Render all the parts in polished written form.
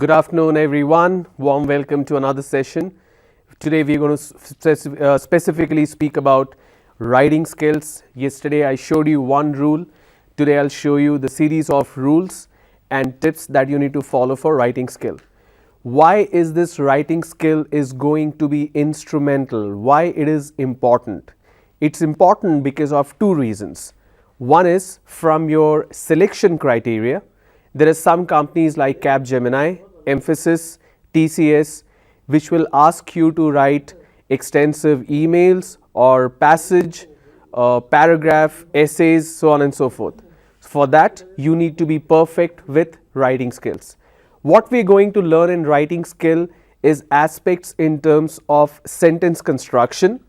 Good afternoon, everyone. Warm welcome to another session. Today we are going to specifically speak about writing skills. Yesterday I showed you one rule. Today I'll show you the series of rules and tips that you need to follow for writing skill. Why is this writing skill is going to be instrumental? Why it is important? It's important because of two reasons. One is from your selection criteria. There are some companies like Capgemini, A.P.S.S.D.C, TCS, which will ask you to write extensive emails or passage, paragraph, essays, so on and so forth. For that, you need to be perfect with writing skills. What we are going to learn in writing skill is aspects in terms of sentence construction.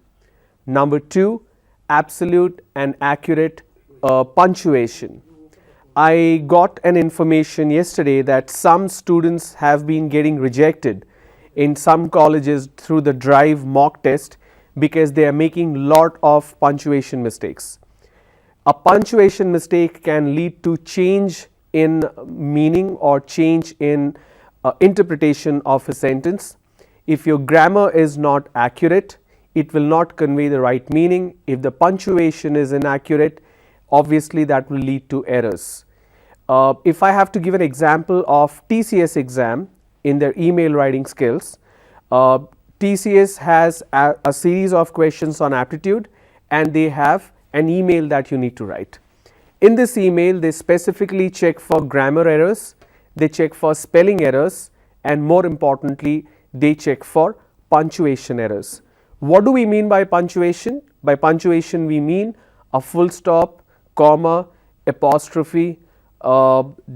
Number two, absolute and accurate punctuation. I got an information yesterday that some students have been getting rejected in some colleges through the drive mock test because they are making lot of punctuation mistakes. A punctuation mistake can lead to change in meaning or change in interpretation of a sentence. If your grammar is not accurate, it will not convey the right meaning. If the punctuation is inaccurate, obviously that will lead to errors. If I have to give an example of TCS exam in their email writing skills, TCS has a series of questions on aptitude and they have an email that you need to write. In this email, they specifically check for grammar errors, they check for spelling errors, and more importantly, they check for punctuation errors. What do we mean by punctuation? By punctuation, we mean a full stop, comma, apostrophe,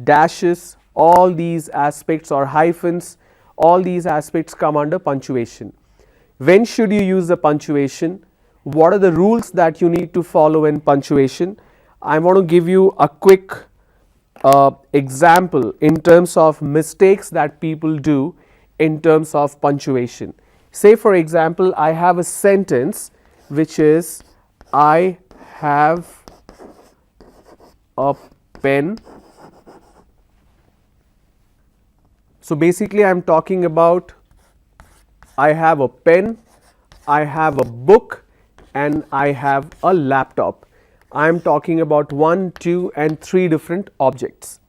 dashes, all these aspects, or hyphens, all these aspects come under punctuation. When should you use the punctuation? What are the rules that you need to follow in punctuation? I want to give you a quick example in terms of mistakes that people do in terms of punctuation. Say for example, I have a sentence which is, I have a pen. So basically I am talking about I have a pen, I have a book, and I have a laptop. I am talking about 1, 2 and 3 different objects.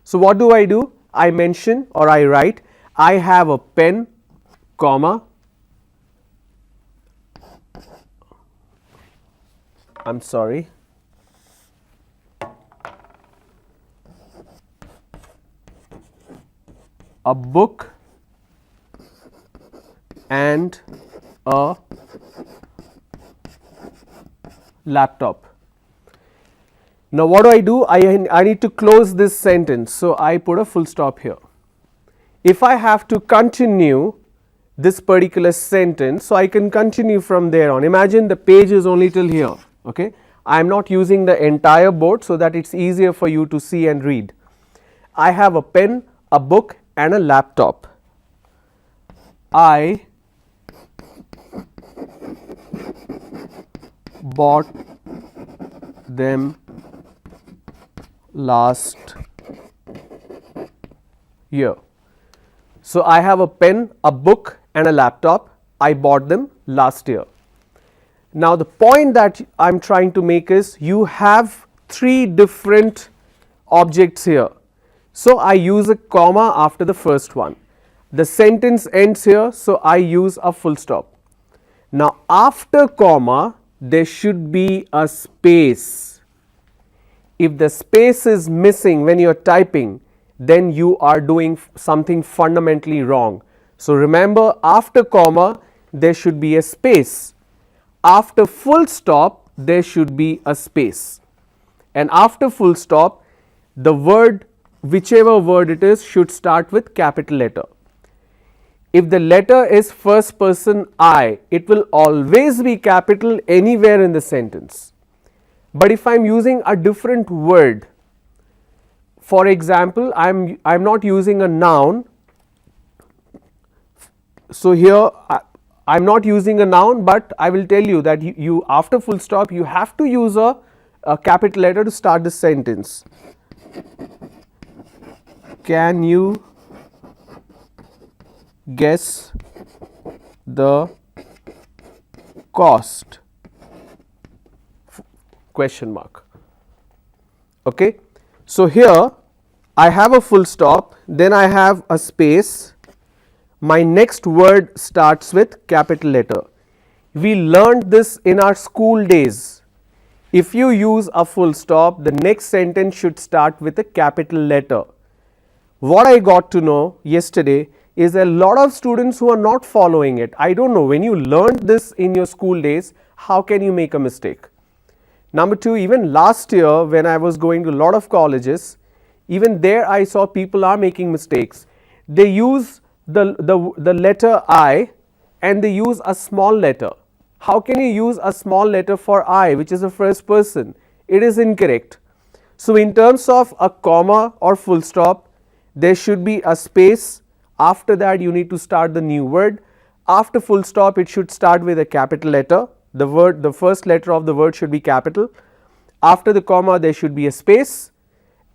So what do? I mention or I write I have a pen, comma, I'm sorry, a book and a laptop. Now what do? I need to close this sentence, so I put a full stop here. If I have to continue this particular sentence, so I can continue from there on. Imagine the page is only till here, okay. I am not using the entire board so that it's easier for you to see and read. I have a pen, a book and a laptop. I bought them last year. So I have a pen, a book and a laptop. I bought them last year. Now the point that I'm trying to make is you have 3 different objects here. So I use a comma after the first one. The sentence ends here, so I use a full stop. Now after comma there should be a space. If the space is missing when you are typing, then you are doing something fundamentally wrong. So remember, after comma there should be a space. After full stop there should be a space. And after full stop, the word, whichever word it is, should start with capital letter. If the letter is first person I, it will always be capital anywhere in the sentence. But if I am using a different word, for example, I am not using a noun. So here I am not using a noun, but I will tell you that you after full stop you have to use a capital letter to start the sentence. Can you Guess the cost question mark. Okay. So, here I have a full stop, then I have a space, my next word starts with capital letter. We learned this in our school days. If you use a full stop, the next sentence should start with a capital letter. What I got to know yesterday is a lot of students who are not following it. I don't know, when you learned this in your school days, how can you make a mistake? Number two, even last year when I was going to a lot of colleges, even there I saw people are making mistakes. They use the letter I and they use a small letter. How can you use a small letter for I, which is a first person? It is incorrect. So, in terms of a comma or full stop, there should be a space. After that, you need to start the new word. After full stop, it should start with a capital letter. The first letter of the word should be capital. After the comma, there should be a space,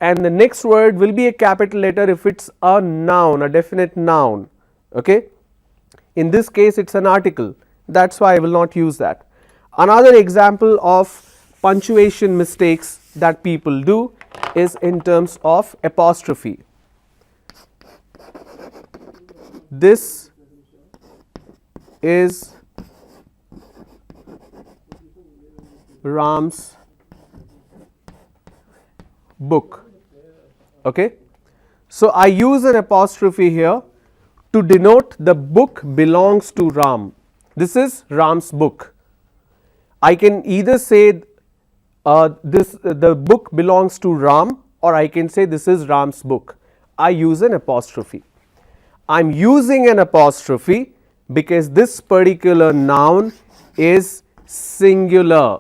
and the next word will be a capital letter if it's a noun, a definite noun. Okay. In this case, it's an article. That's why I will not use that. Another example of punctuation mistakes that people do is in terms of apostrophe. This is Ram's book. Okay. So, I use an apostrophe here to denote the book belongs to Ram. This is Ram's book. I can either say the book belongs to Ram, or I can say this is Ram's book. I use an apostrophe. I am using an apostrophe because this particular noun is singular.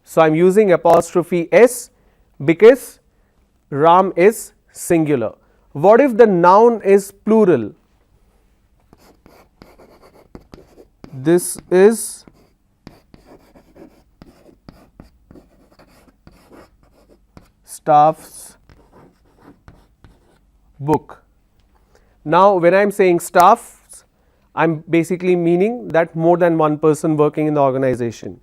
So, I am using apostrophe S because Ram is singular. What if the noun is plural? This is staff's book. Now, when I am saying staff, I am basically meaning that more than one person working in the organization.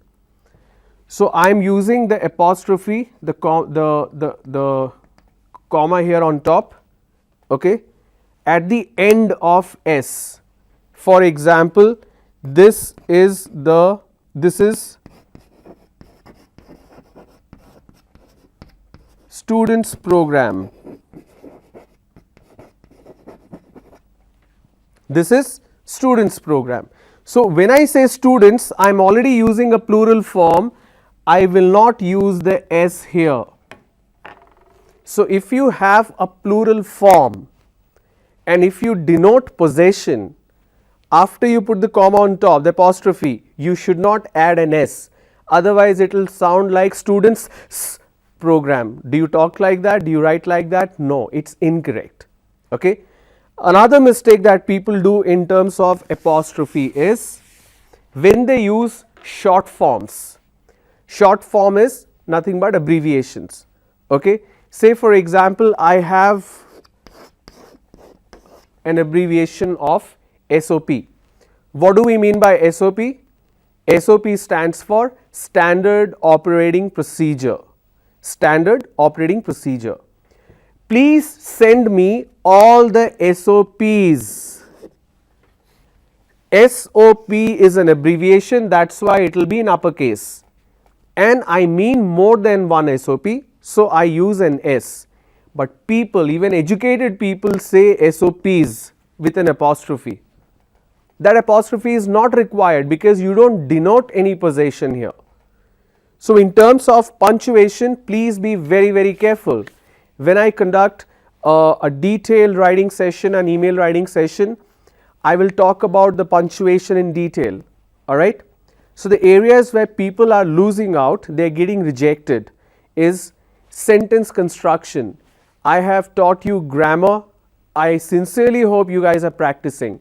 So, I am using the apostrophe, the comma here on top, okay, at the end of S. For example, this is students program. This is students program. So, when I say students, I am already using a plural form. I will not use the S here. So, if you have a plural form and if you denote possession, after you put the comma on top, the apostrophe, you should not add an S, otherwise it will sound like students program. Do you talk like that? Do you write like that? No, it is incorrect. Okay. Another mistake that people do in terms of apostrophe is when they use short forms. Short form is nothing but abbreviations. Okay. Say for example, I have an abbreviation of SOP. What do we mean by SOP? SOP stands for Standard Operating Procedure. Standard Operating Procedure. Please send me all the SOPs. SOP is an abbreviation, that is why it will be in uppercase, and I mean more than one SOP, so I use an S. But people, even educated people, say SOPs with an apostrophe. That apostrophe is not required because you do not denote any possession here. So, in terms of punctuation, please be very careful. When I conduct a detailed writing session, an email writing session, I will talk about the punctuation in detail. Alright. So, the areas where people are losing out, they are getting rejected, is sentence construction. I have taught you grammar. I sincerely hope you guys are practicing.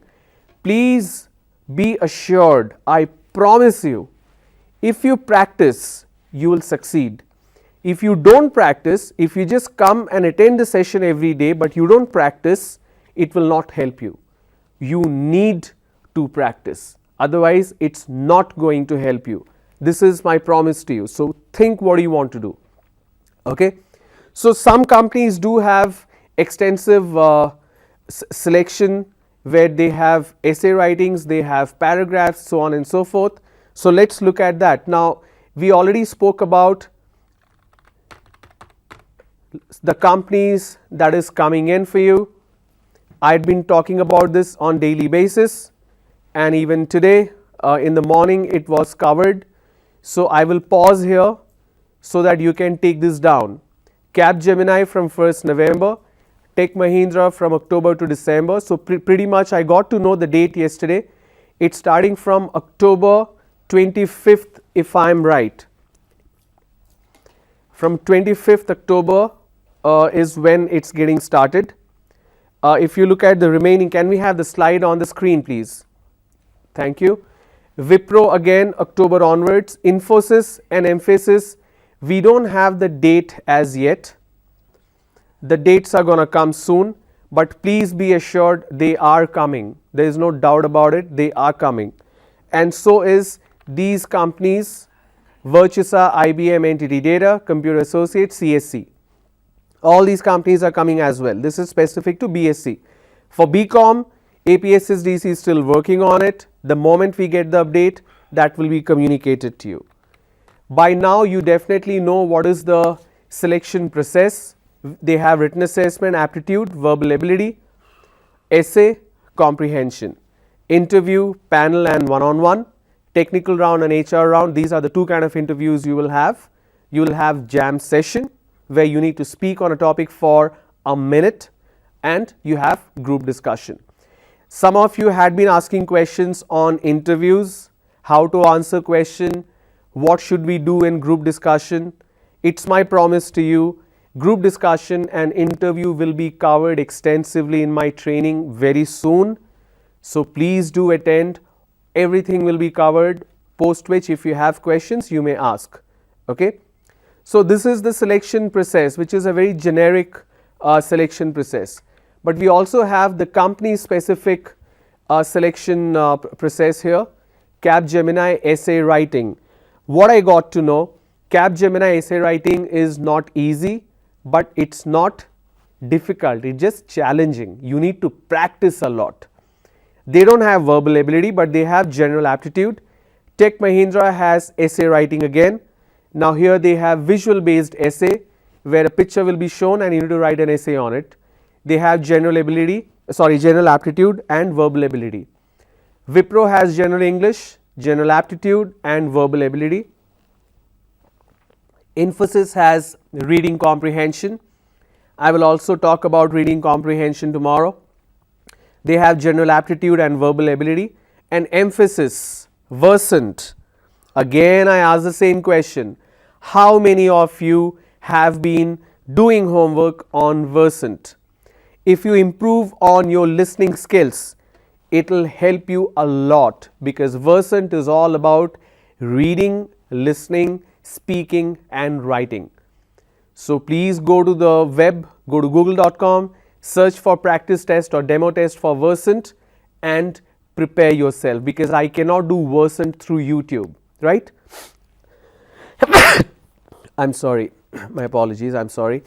Please be assured, I promise you, if you practice, you will succeed. If you do not practice, if you just come and attend the session every day, but you do not practice, it will not help you. You need to practice. Otherwise, it's not going to help you. This is my promise to you. So think what you want to do. Okay. So some companies do have extensive selection where they have essay writings, they have paragraphs, so on and so forth. So let's look at that. Now we already spoke about the companies that is coming in for you. I'd been talking about this on daily basis, and even today in the morning it was covered. So I will pause here so that you can take this down. Capgemini from 1st November, Tech Mahindra from October to December. So pretty much I got to know the date yesterday. It's starting from October 25th if I am right. From 25th October is when it's getting started. If you look at the remaining, can we have the slide on the screen please? Thank you. Wipro again October onwards. Infosys and Mphasis, we don't have the date as yet. The dates are going to come soon, but please be assured they are coming. There is no doubt about it, they are coming. And so is these companies, Virtusa, IBM, Entity Data, Computer Associates, CSC. All these companies are coming as well. This is specific to BSc. For BCom, A.P.S.S.D.C is still working on it. The moment we get the update, that will be communicated to you. By now you definitely know what is the selection process. They have written assessment, aptitude, verbal ability, essay, comprehension, interview, panel and one-on-one, technical round and HR round. These are the two kind of interviews you will have. You will have jam session where you need to speak on a topic for a minute, and you have group discussion. Some of you had been asking questions on interviews, how to answer question, what should we do in group discussion. It's my promise to you, group discussion and interview will be covered extensively in my training very soon. So please do attend. Everything will be covered, post which if you have questions you may ask. Okay. So this is the selection process, which is a very generic selection process. But we also have the company specific selection process here. Capgemini essay writing. What I got to know, Capgemini essay writing is not easy, but it's not difficult, it's just challenging. You need to practice a lot. They don't have verbal ability, but they have general aptitude. Tech Mahindra has essay writing again. Now here they have visual based essay where a picture will be shown and you need to write an essay on it. They have general aptitude and verbal ability. Wipro has general English, general aptitude and verbal ability. Infosys has reading comprehension. I will also talk about reading comprehension tomorrow. They have general aptitude and verbal ability. And Mphasis, Versant. Again I ask the same question. How many of you have been doing homework on Versant? If you improve on your listening skills, it will help you a lot, because Versant is all about reading, listening, speaking and writing. So please go to the web, go to google.com, search for practice test or demo test for Versant and prepare yourself, because I cannot do Versant through YouTube, right? I'm sorry, my apologies, I'm sorry.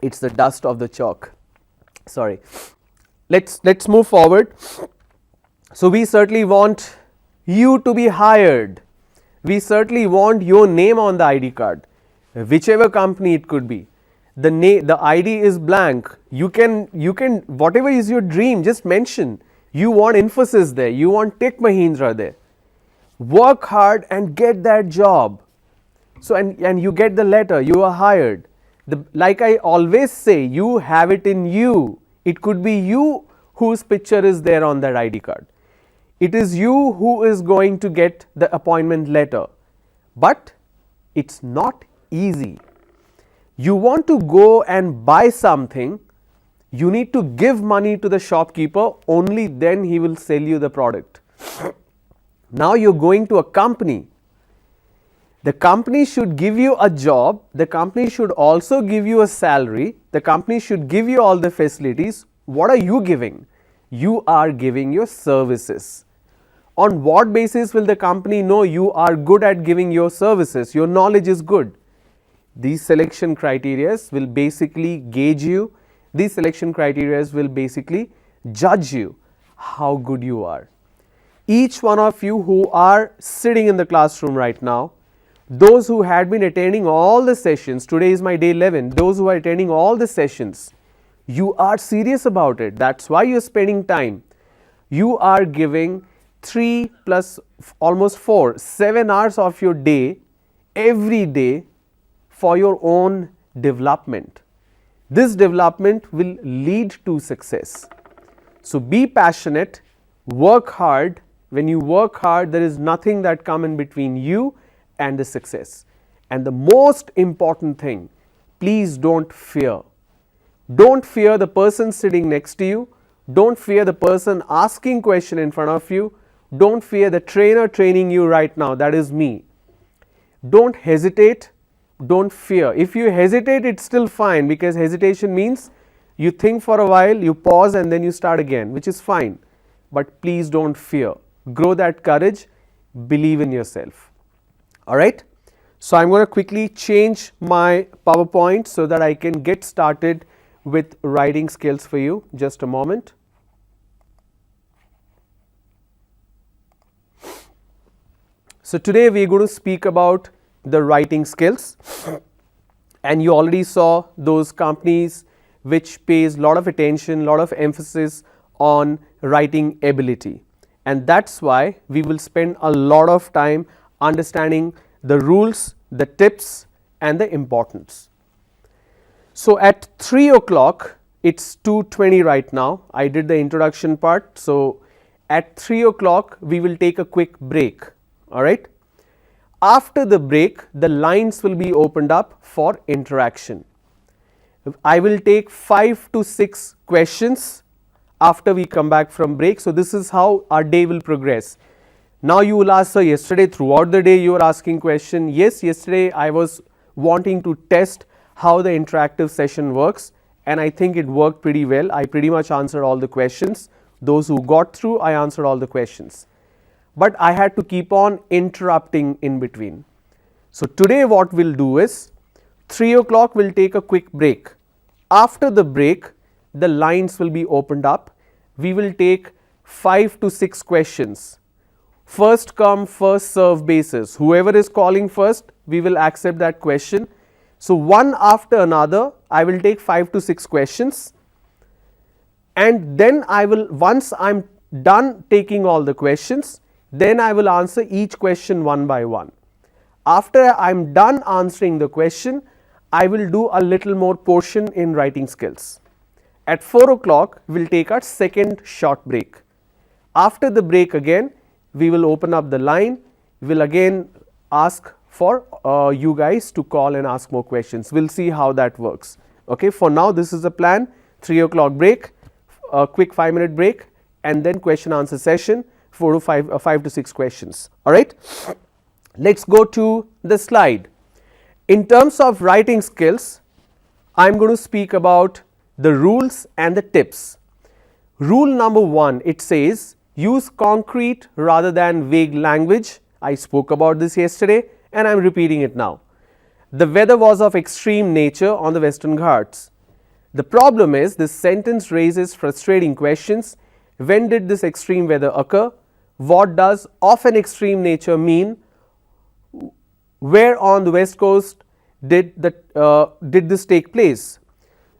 It's the dust of the chalk. Sorry. Let's move forward. So we certainly want you to be hired. We certainly want your name on the ID card, whichever company it could be. The ID is blank. You can whatever is your dream, just mention. You want Infosys there, you want Tech Mahindra there. Work hard and get that job. So and you get the letter, you are hired. Like I always say, you have it in you. It could be you whose picture is there on that ID card. It is you who is going to get the appointment letter. But it's not easy. You want to go and buy something, you need to give money to the shopkeeper, only then he will sell you the product. Now you're going to a company. The company should give you a job, the company should also give you a salary, the company should give you all the facilities. What are you giving? You are giving your services. On what basis will the company know you are good at giving your services? Your knowledge is good. These selection criteria will basically gauge you. These selection criteria will basically judge you how good you are. Each one of you who are sitting in the classroom right now, those who had been attending all the sessions, today is my day 11, those who are attending all the sessions, you are serious about it. That's why you're spending time. You are giving 3 plus almost 4, 7 hours of your day every day for your own development. This development will lead to success. So be passionate, work hard. When you work hard, there is nothing that comes in between you and the success. And the most important thing, please don't fear. Don't fear the person sitting next to you. Don't fear the person asking question in front of you. Don't fear the trainer training you right now. That is me. Don't hesitate. Don't fear. If you hesitate, it's still fine, because hesitation means you think for a while, you pause and then you start again, which is fine. But please don't fear. Grow that courage. Believe in yourself. Alright. So I'm going to quickly change my PowerPoint so that I can get started with writing skills for you. Just a moment. So today we are going to speak about the writing skills, and you already saw those companies which pays a lot of attention, lot of emphasis on writing ability, and that's why we will spend a lot of time understanding the rules, the tips and the importance. So at 3 o'clock, it's 2:20 right now. I did the introduction part. So at 3 o'clock we will take a quick break. Alright. After the break, the lines will be opened up for interaction. I will take 5 to 6 questions after we come back from break. So this is how our day will progress. Now you will ask, sir, yesterday throughout the day you were asking question. Yes, yesterday I was wanting to test how the interactive session works, and I think it worked pretty well. I pretty much answered all the questions. Those who got through, I answered all the questions. But I had to keep on interrupting in between. So today what we'll do is 3 o'clock we'll take a quick break. After the break, the lines will be opened up. We will take 5 to 6 questions. First come, first serve basis. Whoever is calling first, we will accept that question. So one after another, I will take 5 to 6 questions, and then I will, once I'm done taking all the questions, then I will answer each question one by one. After I'm done answering the question, I will do a little more portion in writing skills. At 4 o'clock, we'll take our second short break. After the break again, we will open up the line. We'll again ask for you guys to call and ask more questions. We'll see how that works. Okay, for now this is the plan. 3 o'clock break, a quick 5-minute break, and then question answer session, 5 to 6 questions. Alright, let's go to the slide. In terms of writing skills, I'm going to speak about the rules and the tips. Rule number 1, it says use concrete rather than vague language. I spoke about this yesterday and I'm repeating it now. The weather was of extreme nature on the Western Ghats. The problem is this sentence raises frustrating questions. When did this extreme weather occur? What does of an extreme nature mean? Where on the west coast did this take place?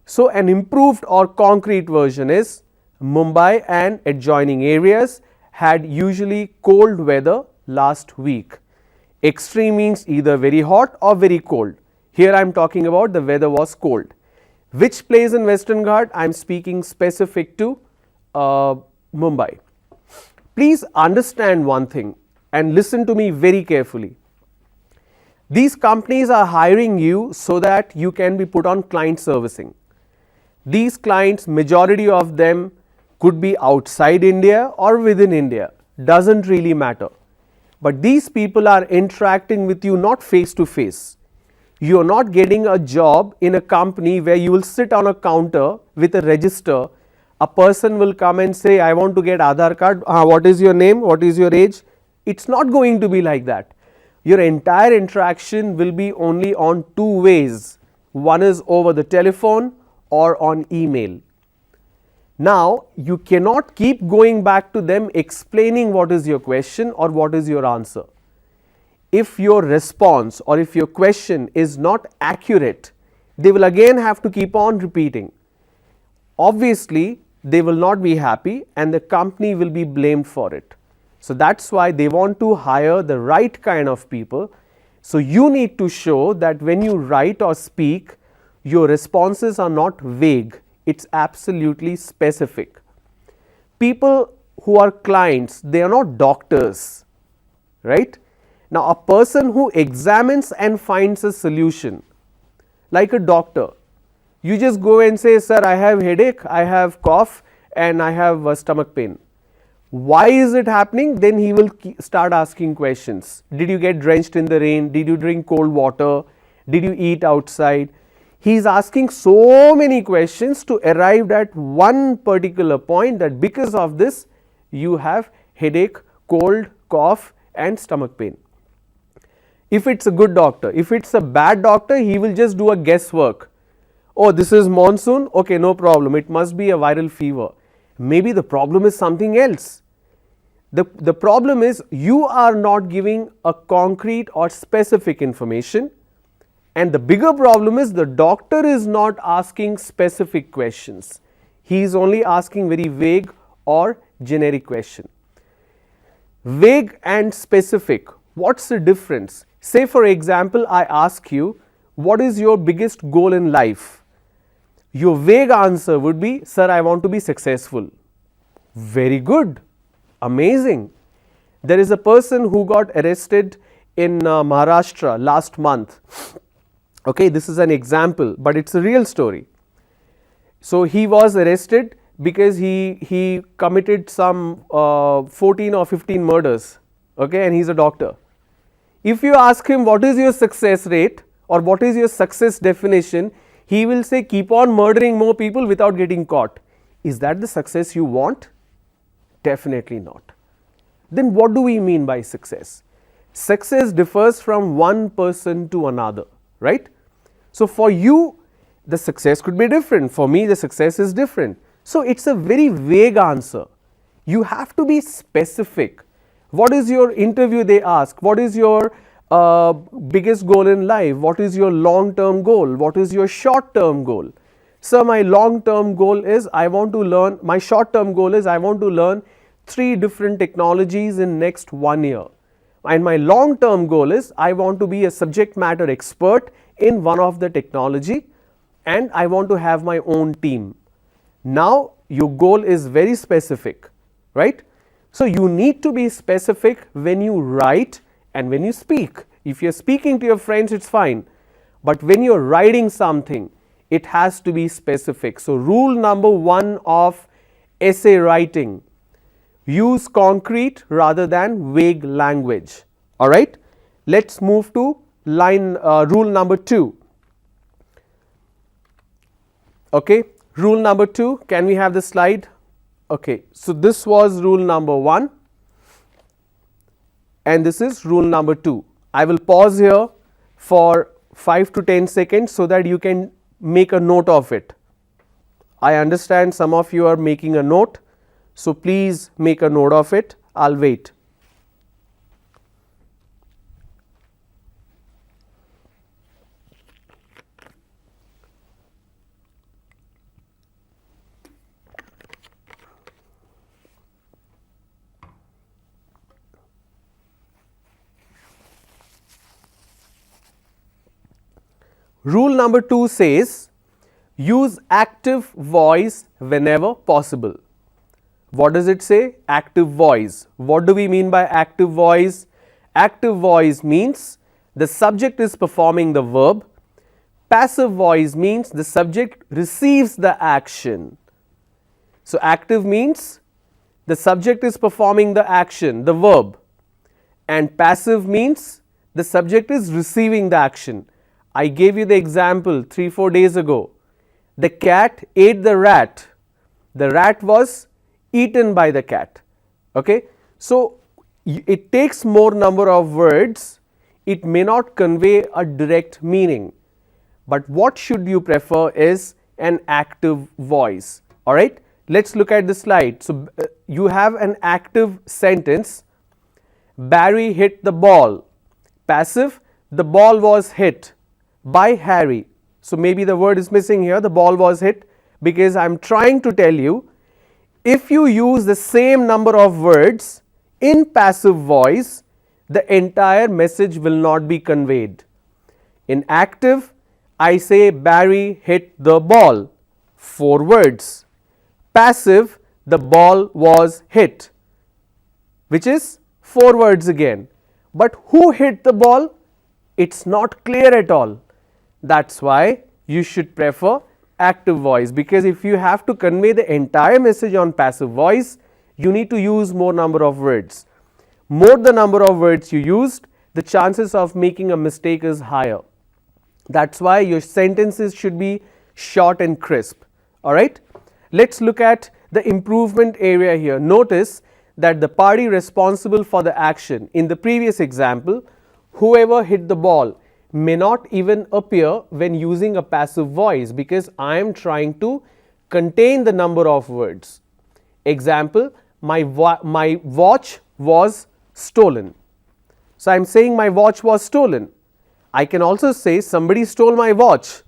So an improved or concrete version is Mumbai and adjoining areas had usually cold weather last week. Extreme means either very hot or very cold. Here I am talking about the weather was cold. Which place in Western Ghat? I am speaking specific to Mumbai. Please understand one thing and listen to me very carefully. These companies are hiring you so that you can be put on client servicing. These clients, majority of them could be outside India or within India, doesn't really matter. But these people are interacting with you not face to face. You are not getting a job in a company where you will sit on a counter with a register A person will come and say, I want to get Aadhaar card. What is your name? What is your age? It's not going to be like that. Your entire interaction will be only on two ways. One is over the telephone or on email. Now, you cannot keep going back to them explaining what is your question or what is your answer. If your response or if your question is not accurate, they will again have to keep on repeating. Obviously, they will not be happy and the company will be blamed for it. So that's why they want to hire the right kind of people. So you need to show that when you write or speak, your responses are not vague, it's absolutely specific. People who are clients, they are not doctors, right? Now, a person who examines and finds a solution, like a doctor, you just go and say, sir, I have headache, I have cough and I have stomach pain. Why is it happening? Then he will start asking questions. Did you get drenched in the rain? Did you drink cold water? Did you eat outside? He is asking so many questions to arrive at one particular point, that because of this you have headache, cold, cough and stomach pain. If it's a good doctor, if it's a bad doctor, he will just do a guesswork. Oh, this is monsoon, okay, no problem, it must be a viral fever. Maybe the problem is something else. The problem is you are not giving a concrete or specific information, and the bigger problem is the doctor is not asking specific questions. He is only asking very vague or generic question. Vague and specific, what's the difference? Say for example, I ask you, what is your biggest goal in life? Your vague answer would be, sir, I want to be successful. Very good, amazing. There is a person who got arrested in Maharashtra last month. Okay, this is an example, but it's a real story. So he was arrested because he committed some 14 or 15 murders, okay, and he's a doctor. If you ask him what is your success rate or what is your success definition, he will say keep on murdering more people without getting caught. Is that the success you want? Definitely not. Then what do we mean by success? Success differs from one person to another, right? So for you, the success could be different. For me, the success is different. So it's a very vague answer. You have to be specific. What is your interview, they ask? What is your biggest goal in life? What is your long-term goal? What is your short-term goal? Sir, my long-term goal is I want to learn, my short-term goal is I want to learn 3 different technologies in next 1 year. And my long-term goal is I want to be a subject matter expert in one of the technology and I want to have my own team. Now your goal is very specific, right? So you need to be specific when you write and when you speak. If you're speaking to your friends, it's fine. But when you're writing something, it has to be specific. So rule number 1 of essay writing, use concrete rather than vague language. All right. Let's move to rule number 2. Okay. Rule number 2, can we have the slide? Okay. So this was rule number 1 and this is rule number 2. I will pause here for 5 to 10 seconds so that you can make a note of it. I understand some of you are making a note, so please make a note of it. I'll wait. Rule number 2 says, use active voice whenever possible. What does it say? Active voice. What do we mean by active voice? Active voice means the subject is performing the verb. Passive voice means the subject receives the action. So active means the subject is performing the action, the verb, and passive means the subject is receiving the action. I gave you the example 3-4 days ago. The cat ate the rat. The rat was eaten by the cat. Okay? So, it takes more number of words, it may not convey a direct meaning, but what should you prefer is an active voice. Alright, let us look at the slide. So, you have an active sentence, Barry hit the ball. Passive, the ball was hit by Harry. So, maybe the word is missing here, the ball was hit, because I am trying to tell you, if you use the same number of words in passive voice, the entire message will not be conveyed. In active, I say Barry hit the ball, 4 words. Passive, the ball was hit, which is 4 words again. But who hit the ball? It's not clear at all. That's why you should prefer active voice, because if you have to convey the entire message on passive voice, you need to use more number of words. More the number of words you used, the chances of making a mistake is higher. That's why your sentences should be short and crisp. Alright, let's look at the improvement area here. Notice that the party responsible for the action in the previous example, whoever hit the ball, may not even appear when using a passive voice, because I am trying to contain the number of words. Example, my watch was stolen. So, I am saying my watch was stolen. I can also say somebody stole my watch.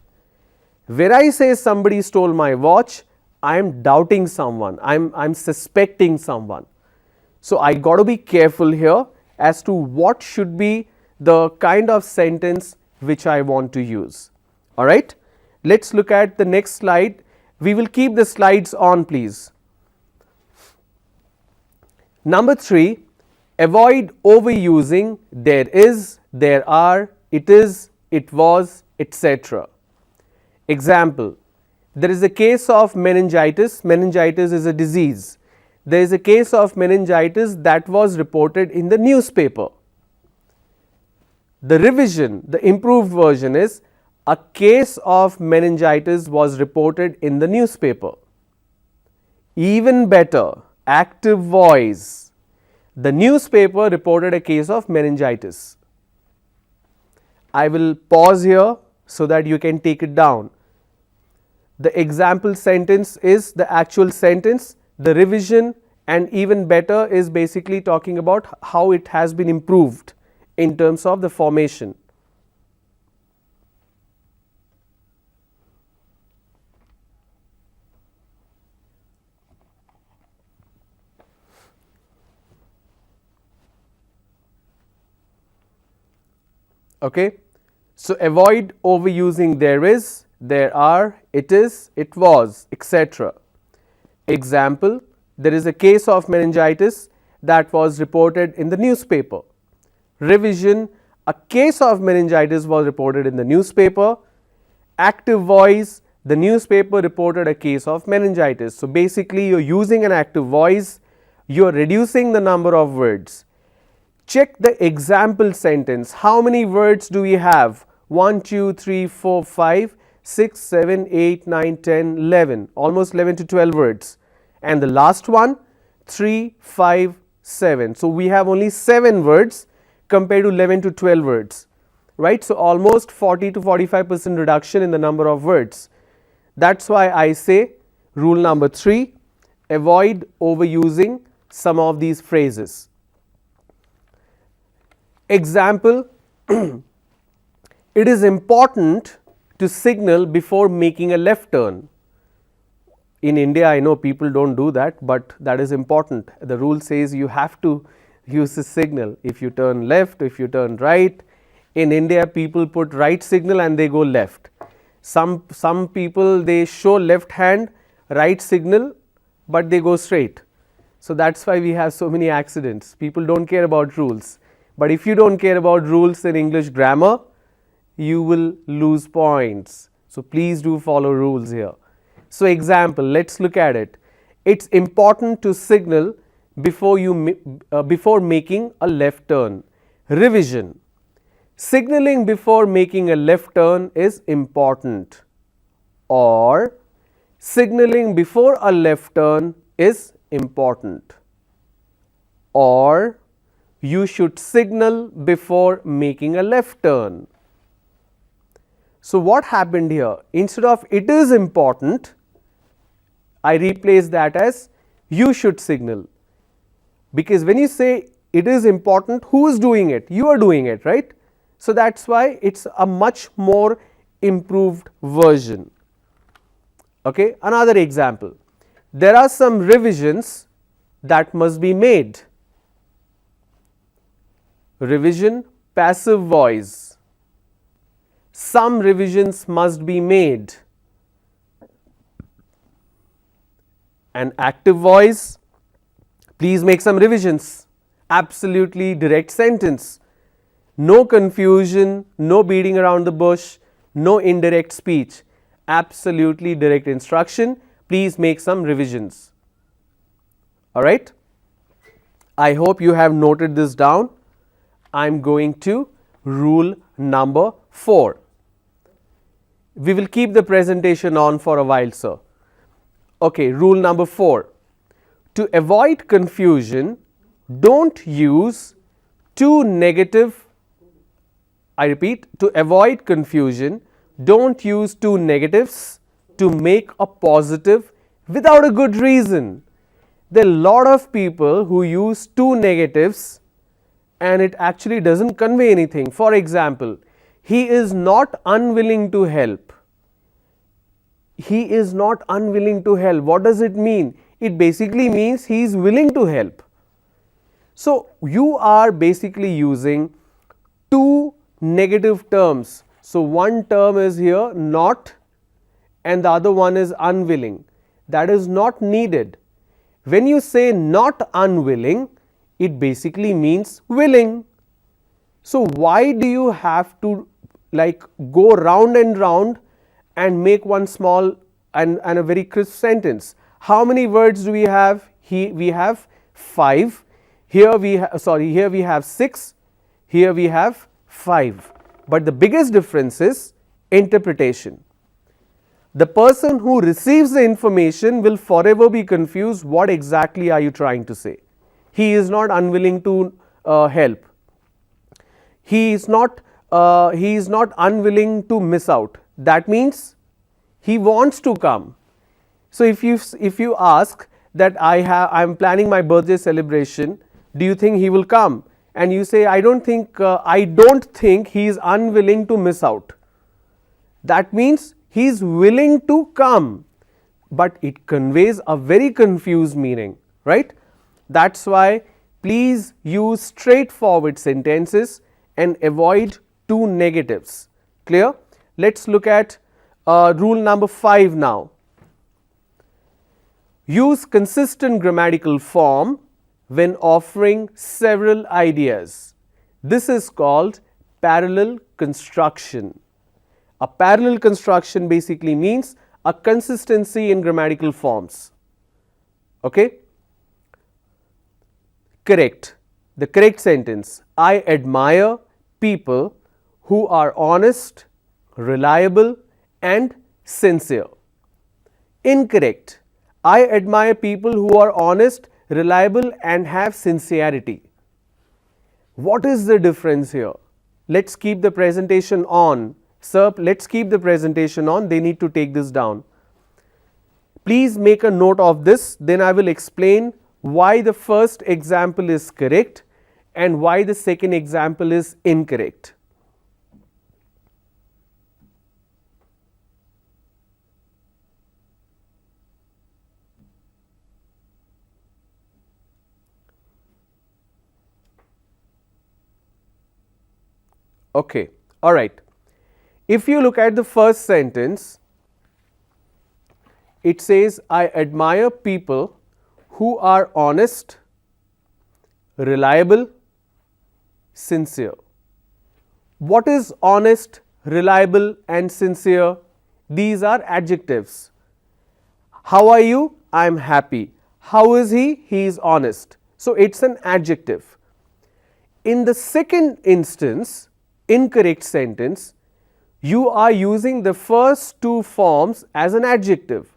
Where I say somebody stole my watch, I am doubting someone, I am suspecting someone. So, I got to be careful here as to what should be the kind of sentence which I want to use. Alright, let us look at the next slide. We will keep the slides on, please. Number 3, avoid overusing there is, there are, it is, it was, etc. Example, there is a case of meningitis. Meningitis is a disease. There is a case of meningitis that was reported in the newspaper. The revision, the improved version is, a case of meningitis was reported in the newspaper. Even better, active voice, the newspaper reported a case of meningitis. I will pause here so that you can take it down. The example sentence is the actual sentence, the revision and even better is basically talking about how it has been improved in terms of the formation. Okay. So, avoid overusing there is, there are, it is, it was, etc. Example, there is a case of meningitis that was reported in the newspaper. Revision, a case of meningitis was reported in the newspaper. Active voice, the newspaper reported a case of meningitis. So, basically you are using an active voice, you are reducing the number of words. Check the example sentence. How many words do we have? 1, 2, 3, 4, 5, 6, 7, 8, 9, 10, 11, almost 11 to 12 words. And the last one, 3, 5, 7. So, we have only 7 words compared to 11 to 12 words, right. So, almost 40 to 45% reduction in the number of words. That is why I say rule number 3, avoid overusing some of these phrases. Example, it is important to signal before making a left turn. In India, I know people do not do that, but that is important. The rule says you have to use the signal if you turn left, if you turn right. In India, people put right signal and they go left. Some people, they show left hand, right signal, but they go straight. So, that is why we have so many accidents. People do not care about rules, but if you do not care about rules in English grammar, you will lose points. So, please do follow rules here. So, example, let us look at it. It is important to signal before making a left turn. Revision, signaling before making a left turn is important, or signaling before a left turn is important, or you should signal before making a left turn. So what happened here? Instead of it is important, I replace that as you should signal, because when you say it is important, who is doing it? You are doing it, right? So that's why it's a much more improved version. Okay, another example. There are some revisions that must be made. Revision, passive voice. Some revisions must be made. An active voice, please make some revisions. Absolutely direct sentence. No confusion, no beating around the bush, no indirect speech. Absolutely direct instruction, please make some revisions. Alright. I hope you have noted this down. I am going to rule number 4. We will keep the presentation on for a while, sir. Okay, rule number 4. To avoid confusion, don't use two negative, I repeat, to avoid confusion, don't use two negatives to make a positive without a good reason. There are a lot of people who use two negatives and it actually doesn't convey anything. For example, he is not unwilling to help. He is not unwilling to help. What does it mean? It basically means he is willing to help. So you are basically using two negative terms. So one term is here not and the other one is unwilling. That is not needed. When you say not unwilling, it basically means willing. So why do you have to like go round and round and make one small and a very crisp sentence? How many words do we have? We have 5. Here we have 6. Here we have 5. But the biggest difference is interpretation. The person who receives the information will forever be confused. What exactly are you trying to say? He is not unwilling to help. He is not unwilling to miss out. That means he wants to come. So if you ask that I am planning my birthday celebration, do you think he will come? And you say I don't think he is unwilling to miss out. That means he is willing to come, but it conveys a very confused meaning, right? That's why please use straightforward sentences and avoid two negatives. Clear? Let's look at rule number 5 now. Use consistent grammatical form when offering several ideas. This is called parallel construction. A parallel construction basically means a consistency in grammatical forms. Okay? Correct. The correct sentence: I admire people who are honest, reliable and sincere. Incorrect. I admire people who are honest, reliable and have sincerity. What is the difference here? Let's keep the presentation on. Sir, let's keep the presentation on. They need to take this down. Please make a note of this. Then I will explain why the first example is correct and why the second example is incorrect. Okay, all right. If you look at the first sentence, it says, I admire people who are honest, reliable, sincere. What is honest, reliable and sincere? These are adjectives. How are you? I am happy. How is he? He is honest. So it's an adjective. In the second instance, incorrect sentence, you are using the first two forms as an adjective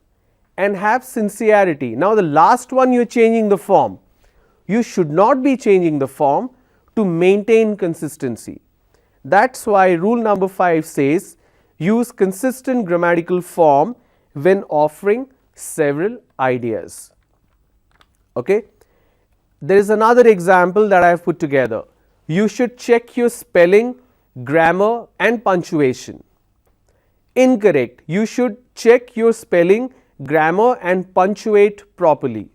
and have sincerity. Now the last one, you are changing the form. You should not be changing the form to maintain consistency. That's why rule number 5 says use consistent grammatical form when offering several ideas. Okay. There is another example that I have put together. You should check your spelling, grammar and punctuation. Incorrect. You should check your spelling, grammar and punctuate properly.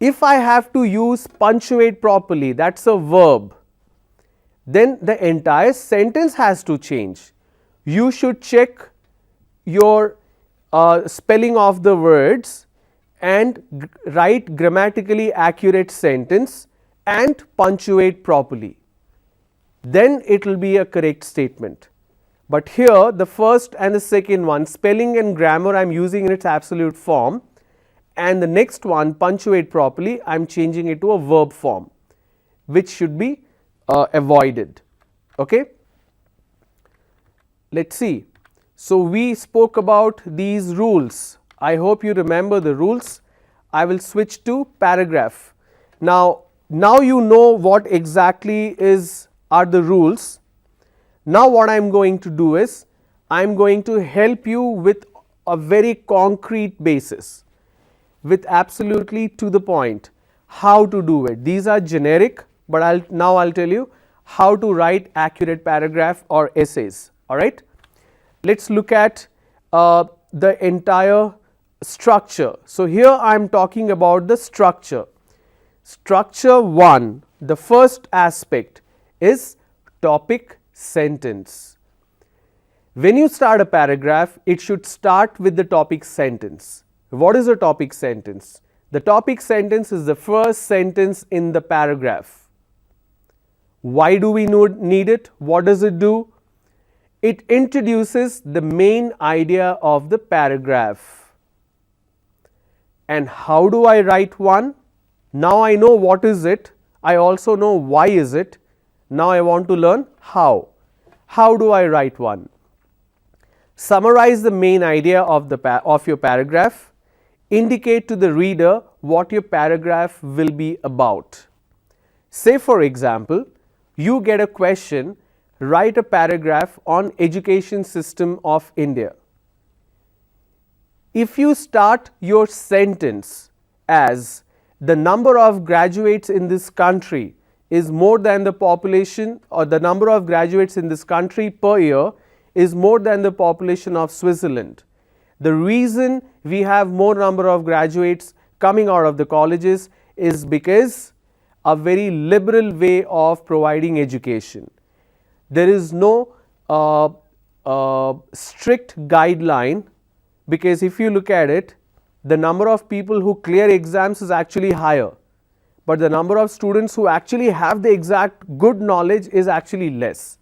If I have to use punctuate properly, that's a verb, then the entire sentence has to change. You should check your spelling of the words and write grammatically accurate sentence and punctuate properly. Then it will be a correct statement. But here the first and the second one, spelling and grammar, I am using in its absolute form, and the next one, punctuate properly, I am changing it to a verb form, which should be avoided. Okay. Let us see. So we spoke about these rules. I hope you remember the rules. I will switch to paragraph. Now you know what exactly are the rules. Now what I am going to do is, I am going to help you with a very concrete basis, with absolutely to the point how to do it. These are generic, but now I'll tell you how to write accurate paragraph or essays. All right. Let's look at the entire structure. So here I am talking about the structure. Structure 1, the first aspect is topic sentence. When you start a paragraph, it should start with the topic sentence. What is a topic sentence? The topic sentence is the first sentence in the paragraph. Why do we need it? What does it do? It introduces the main idea of the paragraph. And how do I write one? Now I know what is it. I also know why is it. Now I want to learn how. How do I write one? Summarize the main idea of your paragraph. Indicate to the reader what your paragraph will be about. Say for example, you get a question, write a paragraph on education system of India. If you start your sentence as the number of graduates in this country is more than the population, or the number of graduates in this country per year is more than the population of Switzerland. The reason we have more number of graduates coming out of the colleges is because a very liberal way of providing education. There is no strict guideline, because if you look at it, the number of people who clear exams is actually higher, but the number of students who actually have the exact good knowledge is actually less,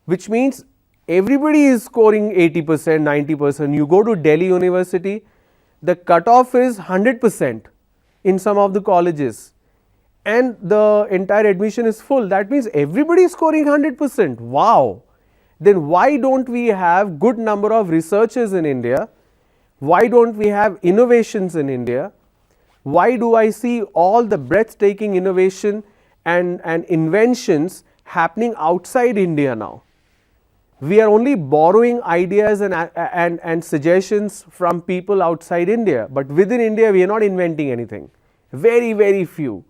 which means everybody is scoring 80%, 90%. You go to Delhi University, the cutoff is 100% in some of the colleges, and the entire admission is full. That means everybody is scoring 100%. Wow! Then why don't we have good number of researchers in India? Why don't we have innovations in India? Why do I see all the breathtaking innovation and inventions happening outside India now? We are only borrowing ideas and suggestions from people outside India, but within India we are not inventing anything. Very, very few.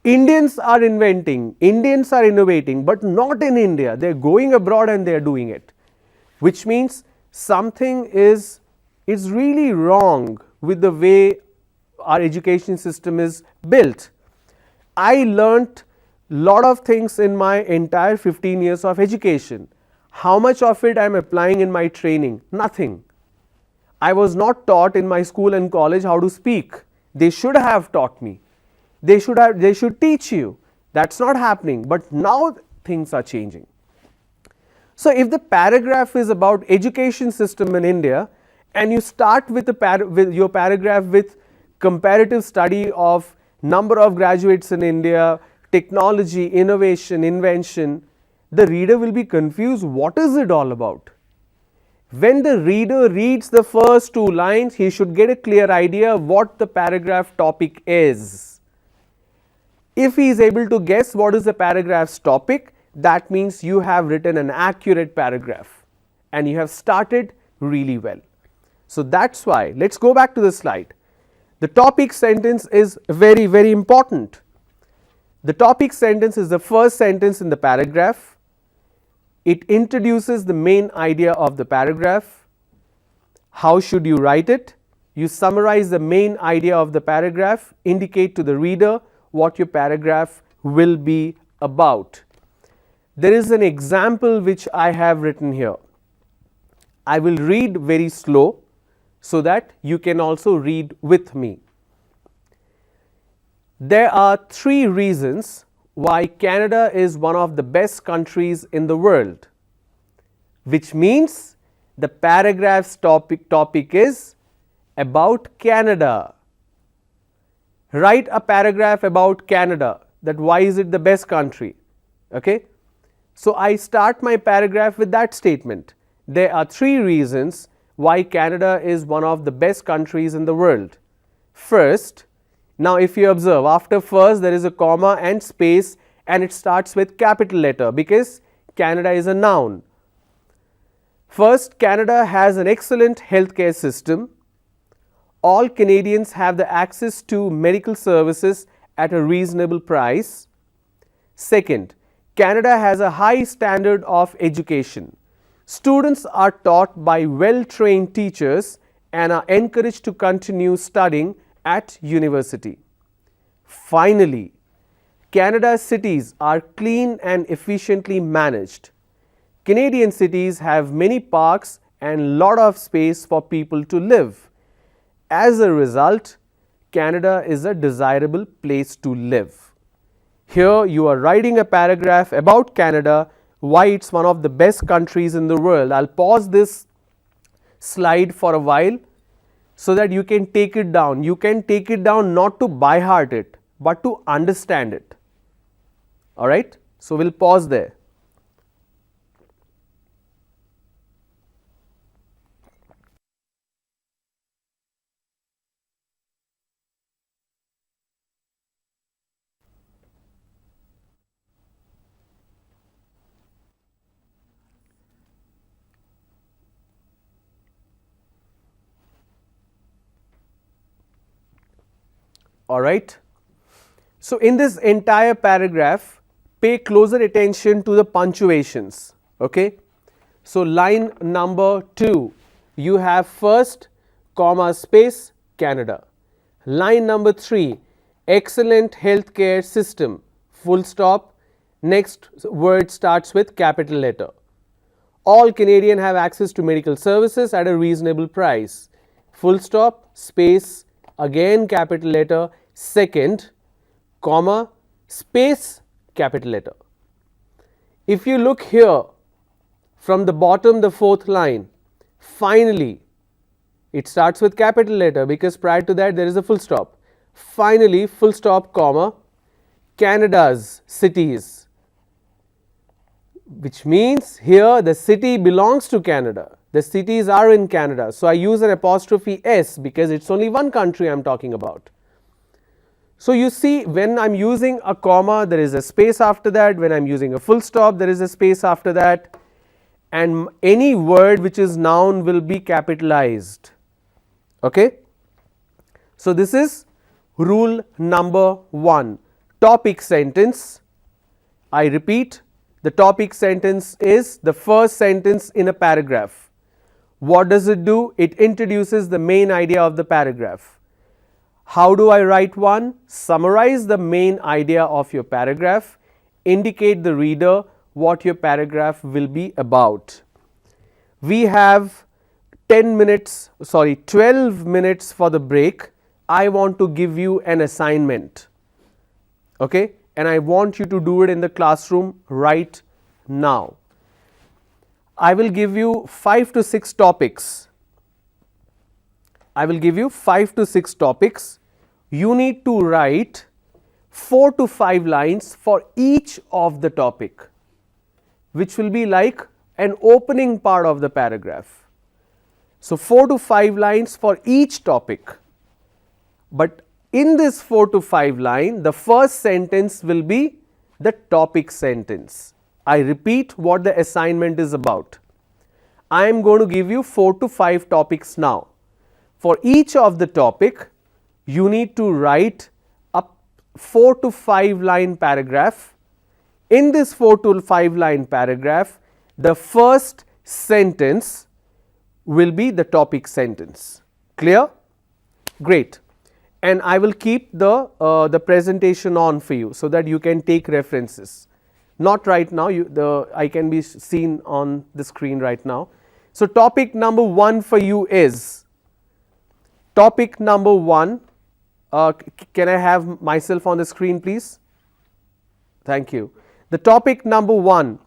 Indians are inventing, Indians are innovating, but not in India. They are going abroad and they are doing it, which means something is really wrong with the way our education system is built. I learnt lot of things in my entire 15 years of education. How much of it I am applying in my training? Nothing. I was not taught in my school and college how to speak. They should have taught me. They should teach you. That's not happening, but now things are changing. So if the paragraph is about education system in India, and you start with your paragraph with comparative study of number of graduates in India, technology, innovation, invention, the reader will be confused. What is it all about? When the reader reads the first two lines, he should get a clear idea of what the paragraph topic is. If he is able to guess what is the paragraph's topic, that means you have written an accurate paragraph and you have started really well. So that's why, let's go back to the slide. The topic sentence is very, very important. The topic sentence is the first sentence in the paragraph. It introduces the main idea of the paragraph. How should you write it? You summarize the main idea of the paragraph, indicate to the reader what your paragraph will be about. There is an example which I have written here. I will read very slow so that you can also read with me. There are 3 reasons why Canada is one of the best countries in the world, which means the paragraph's topic is about Canada. Write a paragraph about Canada, that why is it the best country. Okay? So I start my paragraph with that statement. There are 3 reasons why Canada is one of the best countries in the world. First, now if you observe, after first there is a comma and space and it starts with capital letter because Canada is a noun. First, Canada has an excellent healthcare system. All Canadians have the access to medical services at a reasonable price. Second, Canada has a high standard of education. Students are taught by well-trained teachers and are encouraged to continue studying at university. Finally, Canada's cities are clean and efficiently managed. Canadian cities have many parks and lot of space for people to live. As a result, Canada is a desirable place to live. Here you are writing a paragraph about Canada, why it's one of the best countries in the world. I'll pause this slide for a while so that you can take it down. You can take it down not to by heart it, but to understand it. Alright, so we'll pause there. Alright. So in this entire paragraph, pay closer attention to the punctuations. Okay. So line number 2, you have first, comma, space, Canada. Line number 3, excellent healthcare system, full stop, next word starts with capital letter. All Canadians have access to medical services at a reasonable price, full stop, space, again capital letter, second, comma, space, capital letter. If you look here from the bottom, the 4th line, finally, it starts with capital letter because prior to that there is a full stop. Finally, full stop, comma, Canada's cities, which means here the city belongs to Canada. The cities are in Canada. So I use an apostrophe S because it's only one country I'm talking about. So you see, when I'm using a comma, there is a space after that. When I'm using a full stop, there is a space after that. And any word which is noun will be capitalized. Okay. So this is rule number 1. Topic sentence. I repeat, the topic sentence is the first sentence in a paragraph. What does it do? It introduces the main idea of the paragraph. How do I write one? Summarize the main idea of your paragraph. Indicate the reader what your paragraph will be about. We have 12 minutes for the break. I want to give you an assignment. Okay? And I want you to do it in the classroom right now. I will give you 5 to 6 topics. I will give you 5 to 6 topics. You need to write 4 to 5 lines for each of the topic, which will be like an opening part of the paragraph. So 4 to 5 lines for each topic. But in this 4 to 5 line, the first sentence will be the topic sentence. I repeat what the assignment is about. I am going to give you 4 to 5 topics now. For each of the topic, you need to write a 4 to 5 line paragraph. In this 4 to 5 line paragraph, the first sentence will be the topic sentence. Clear? Great. And I will keep the presentation on for you so that you can take references. Not right now, I can be seen on the screen right now. So topic number 1 for you is, topic number 1, can I have myself on the screen please? Thank you. The topic number 1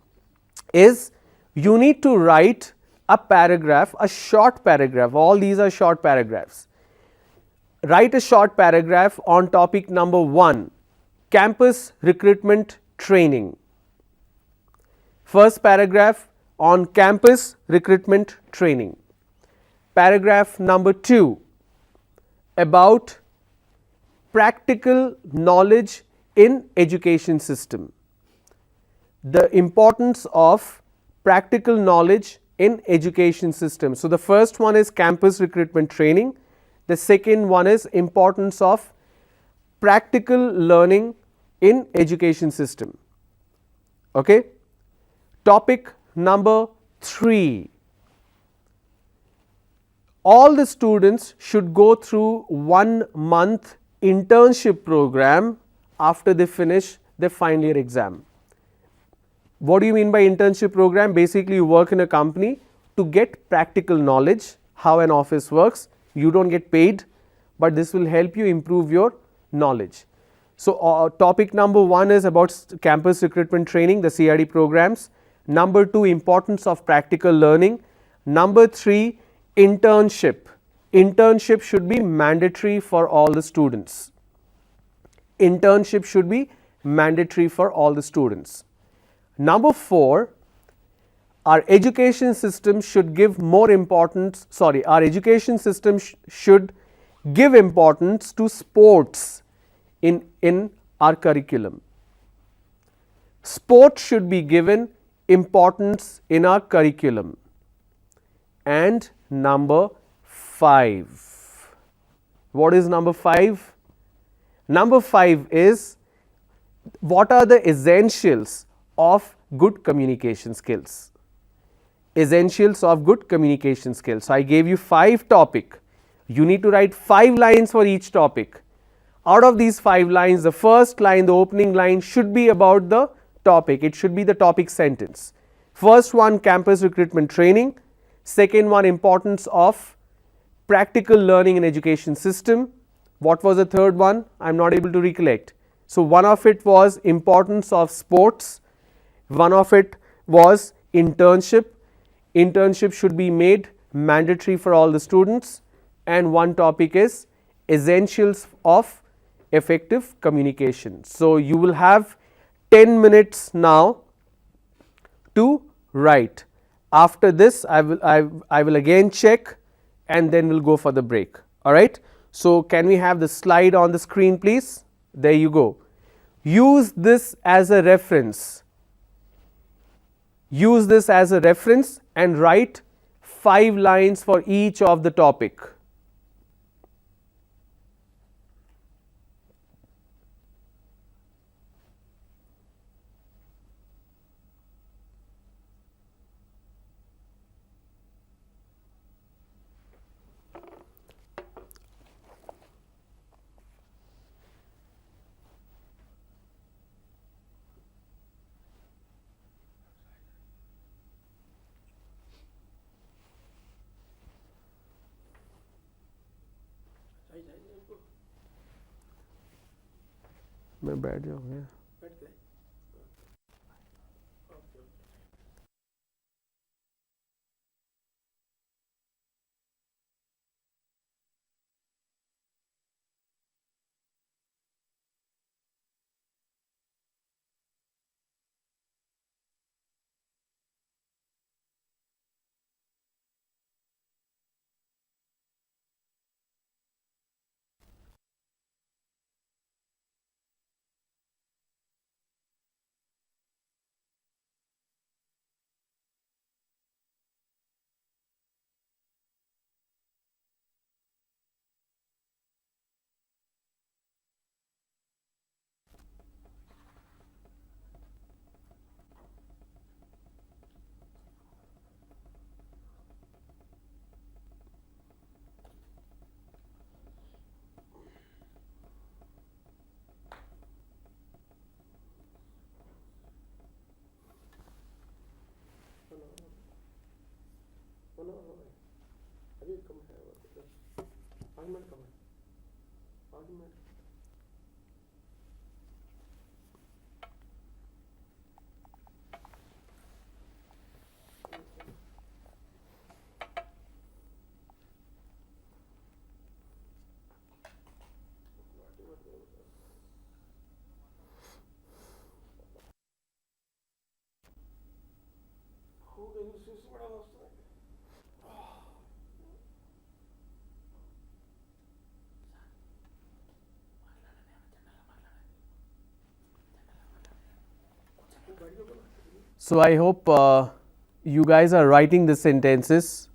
is, you need to write a paragraph, a short paragraph. All these are short paragraphs. Write a short paragraph on topic number 1, campus recruitment training. First paragraph on campus recruitment training. Paragraph number 2, about practical knowledge in education system. The importance of practical knowledge in education system. So the first one is campus recruitment training. The second one is importance of practical learning in education system. Okay. Topic number 3, all the students should go through 1 month internship program after they finish their final year exam. What do you mean by internship program? Basically, you work in a company to get practical knowledge, how an office works. You don't get paid, but this will help you improve your knowledge. So topic number 1 is about campus recruitment training, the CRD programs. Number 2, importance of practical learning. Number 3, internship. Internship should be mandatory for all the students. Internship should be mandatory for all the students. Number 4, our education system should give more importance, our education system should give importance to sports in our curriculum. Sport should be given importance in our curriculum. And number 5. What is number 5? Number 5 is, what are the essentials of good communication skills? Essentials of good communication skills. So I gave you 5 topics. You need to write 5 lines for each topic. Out of these 5 lines, the first line, the opening line should be about the topic. It should be the topic sentence. First one, campus recruitment training. Second one, importance of practical learning in education system. What was the third one? I am not able to recollect. So one of it was importance of sports. One of it was internship. Internship should be made mandatory for all the students. And one topic is essentials of effective communication. So you will have 10 minutes now to write. After this, I will again check and then we'll go for the break. All right. So can we have the slide on the screen, please? There you go. Use this as a reference. Use this as a reference and write 5 lines for each of the topic. मैं बैठ जाऊँगा So I hope you guys are writing the sentences.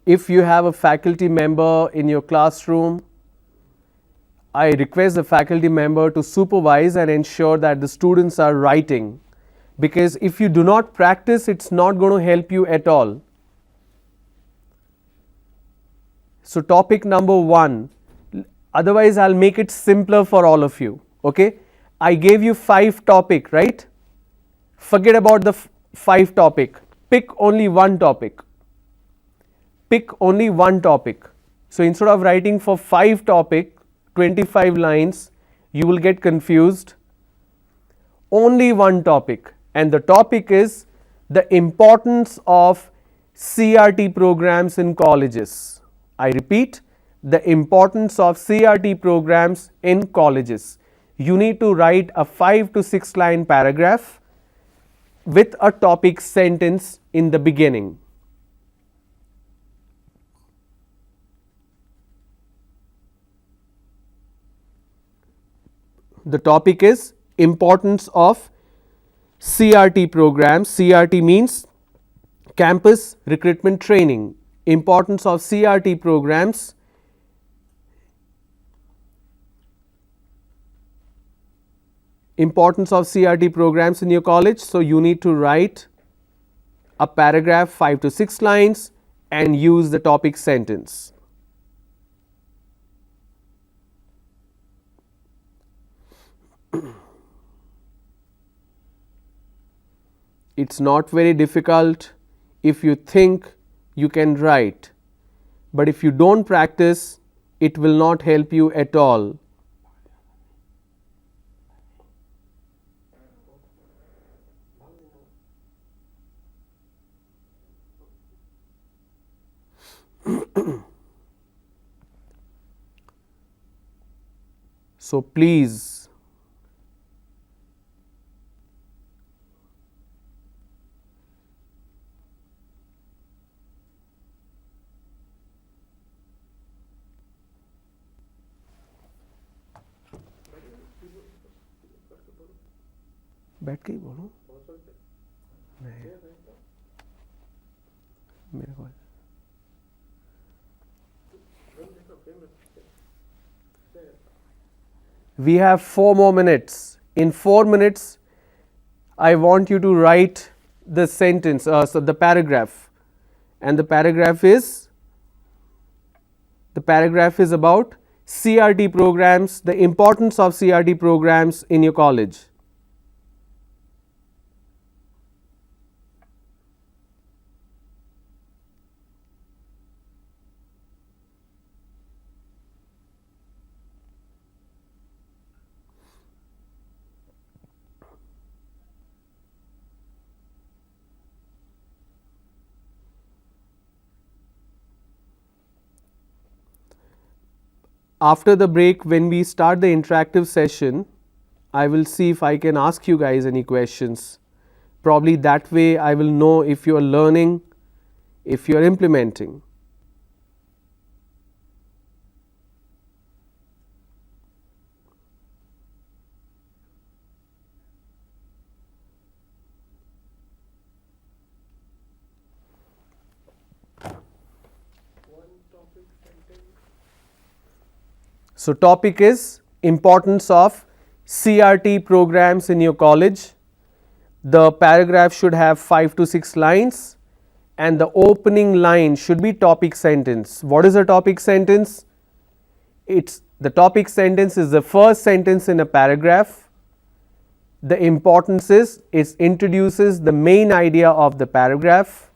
If you have a faculty member in your classroom, I request the faculty member to supervise and ensure that the students are writing, because if you do not practice, it's not going to help you at all. So topic number 1, otherwise I'll make it simpler for all of you. Okay, I gave you 5 topic, right? Forget about the 5 topic. Pick only one topic. Pick only one topic. So instead of writing for 5 topic, 25 lines, you will get confused. Only one topic, and the topic is the importance of CRT programs in colleges. I repeat, the importance of CRT programs in colleges. You need to write a 5 to 6 line paragraph with a topic sentence in the beginning. The topic is importance of CRT programs. CRT means campus recruitment training. Importance of CRT programs. Importance of CRT programs in your college. So you need to write a paragraph 5 to 6 lines and use the topic sentence. It's not very difficult if you think you can write, but if you don't practice, it will not help you at all. So please बैठ के ही बोलो मेरे को We have 4 more minutes. In 4 minutes, I want you to write the sentence, so the paragraph, and the paragraph is about CRT programs, the importance of CRT programs in your college. After the break, when we start the interactive session, I will see if I can ask you guys any questions. Probably that way I will know if you are learning, if you are implementing. So topic is importance of CRT programs in your college. The paragraph should have 5 to 6 lines and the opening line should be topic sentence. What is a topic sentence? The topic sentence is the first sentence in a paragraph. The importance is it introduces the main idea of the paragraph.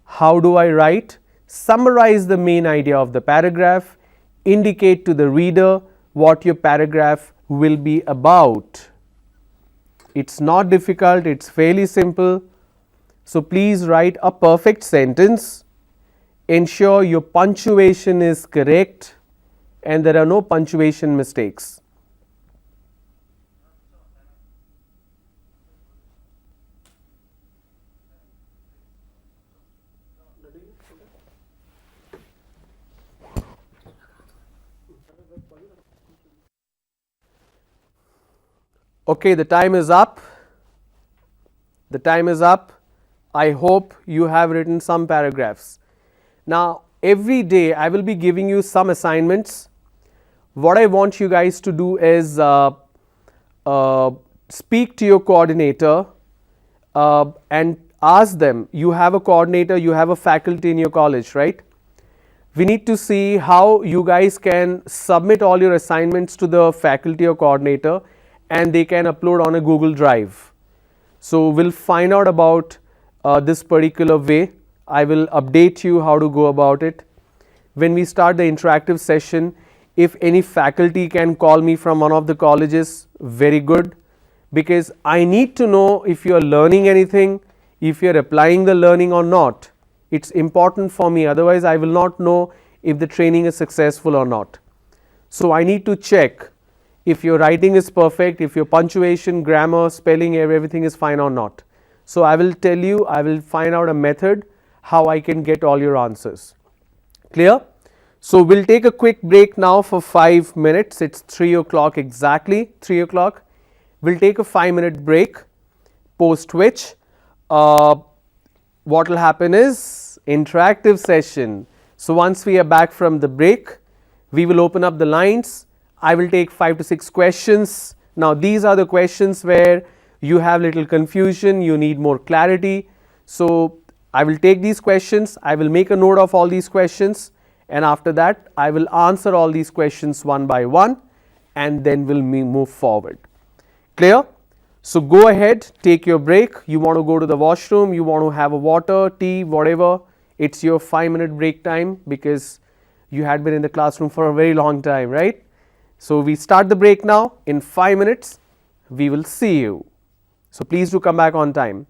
How do I write? summarize the main idea of the paragraph, indicate to the reader what your paragraph will be about. It's not difficult, it's fairly simple. So please write a perfect sentence. Ensure your punctuation is correct and there are no punctuation mistakes. Okay, the time is up. The time is up. I hope you have written some paragraphs. Now, every day I will be giving you some assignments. What I want you guys to do is speak to your coordinator and ask them. You have a coordinator, you have a faculty in your college, right? We need to see how you guys can submit all your assignments to the faculty or coordinator and they can upload on a Google Drive. So we'll find out about this particular way. I will update you how to go about it. When we start the interactive session, if any faculty can call me from one of the colleges, very good, because I need to know if you are learning anything, if you are applying the learning or not. It's important for me, otherwise I will not know if the training is successful or not. So I need to check if your writing is perfect, if your punctuation, grammar, spelling, everything is fine or not. So I will tell you, I will find out a method how I can get all your answers. Clear? So we'll take a quick break now for 5 minutes. It's 3 o'clock exactly, 3 o'clock. We'll take a 5-minute break, post which what will happen is interactive session. So once we are back from the break, we will open up the lines. I will take 5 to 6 questions. Now these are the questions where you have little confusion, you need more clarity. So I will take these questions, I will make a note of all these questions, and after that I will answer all these questions one by one and then we'll move forward. Clear? So go ahead, take your break. You want to go to the washroom, you want to have a water, tea, whatever. It's your 5-minute break time because you had been in the classroom for a very long time, right? So we start the break now. In 5 minutes, we will see you. So please do come back on time.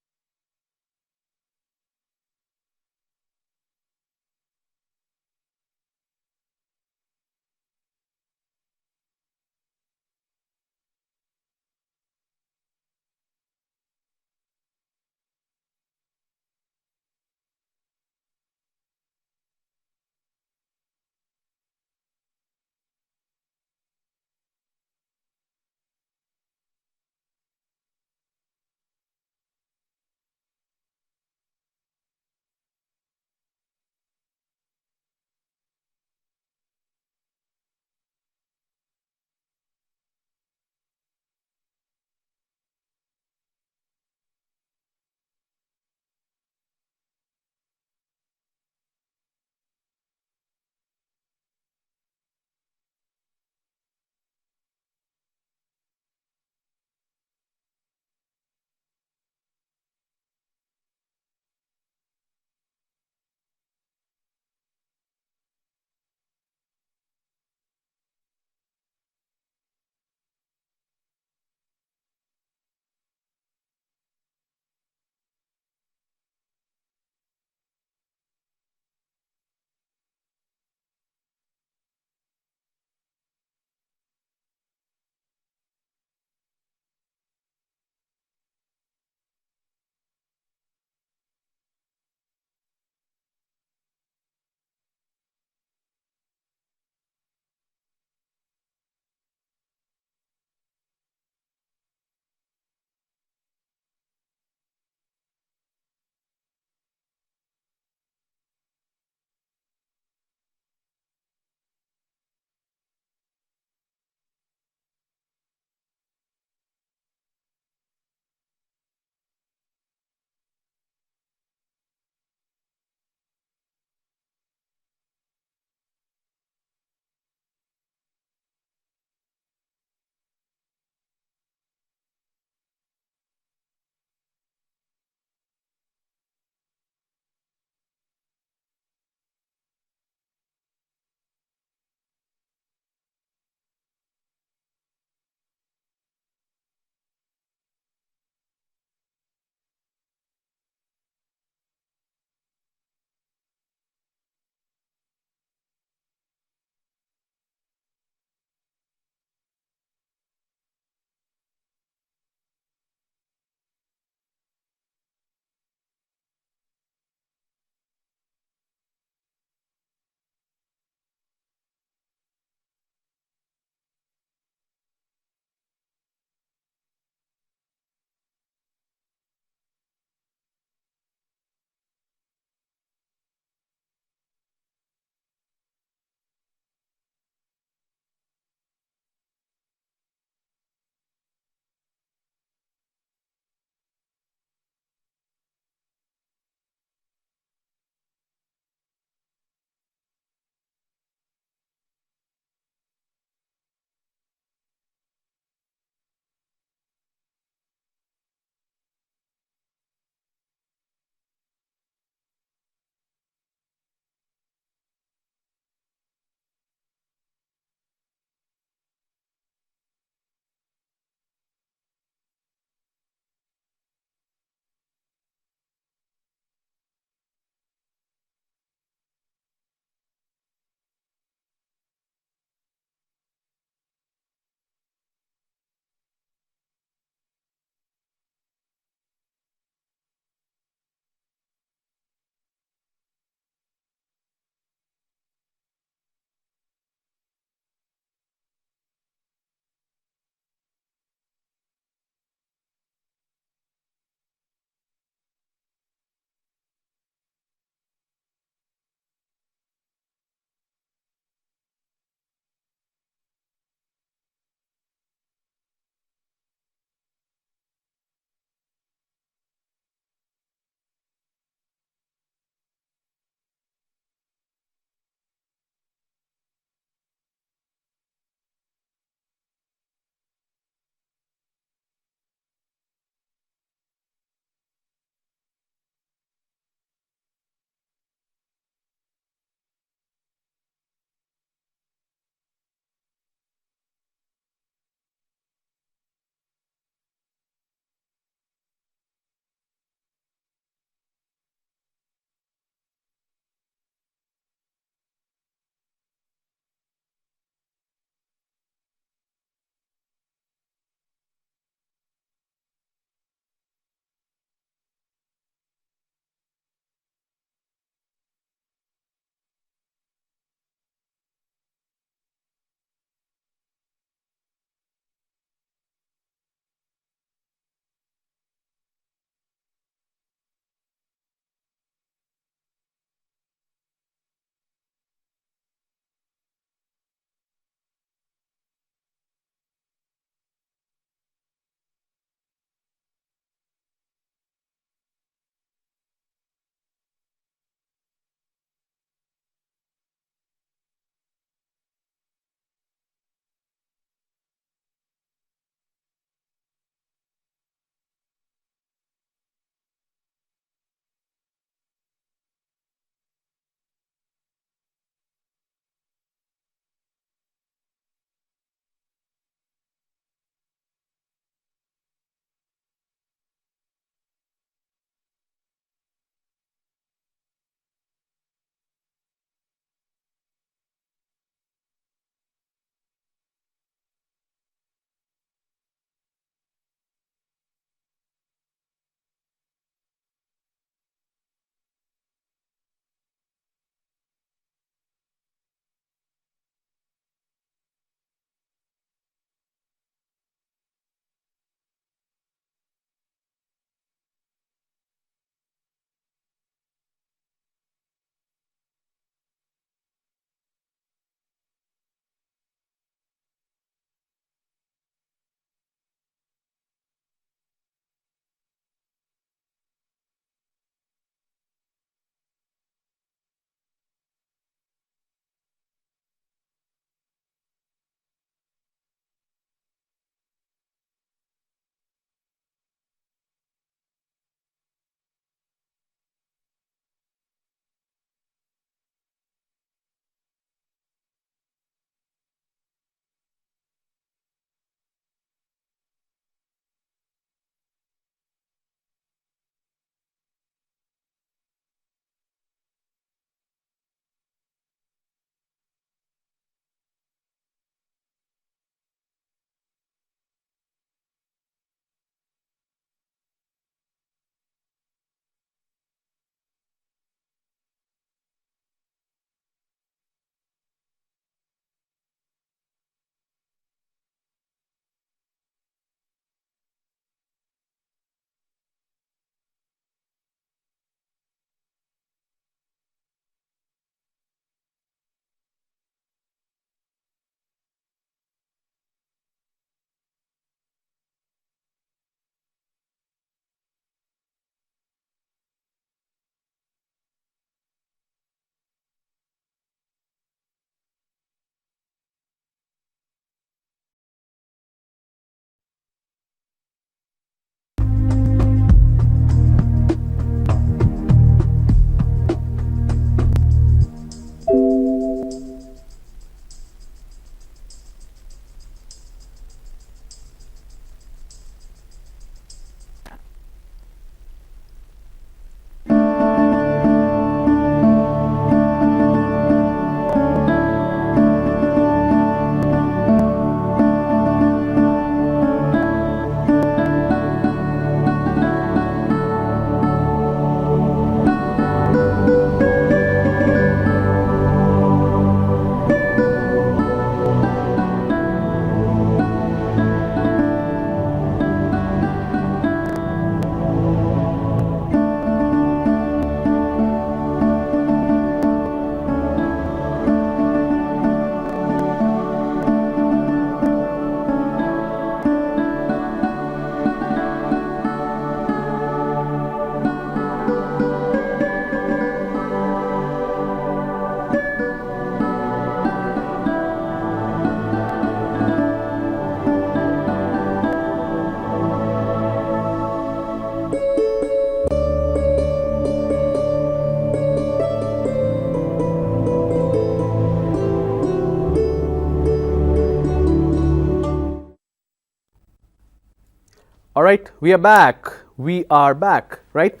right, we are back. We are back, right?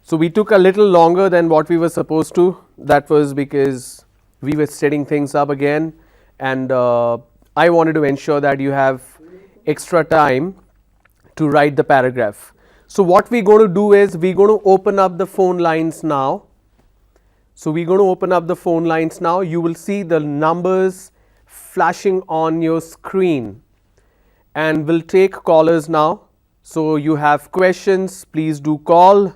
So we took a little longer than what we were supposed to. That was because we were setting things up again, and I wanted to ensure that you have extra time to write the paragraph. So what we're going to do is we're going to open up the phone lines now. So we're going to open up the phone lines now. You will see the numbers flashing on your screen, and we'll take callers now. So you have questions, please do call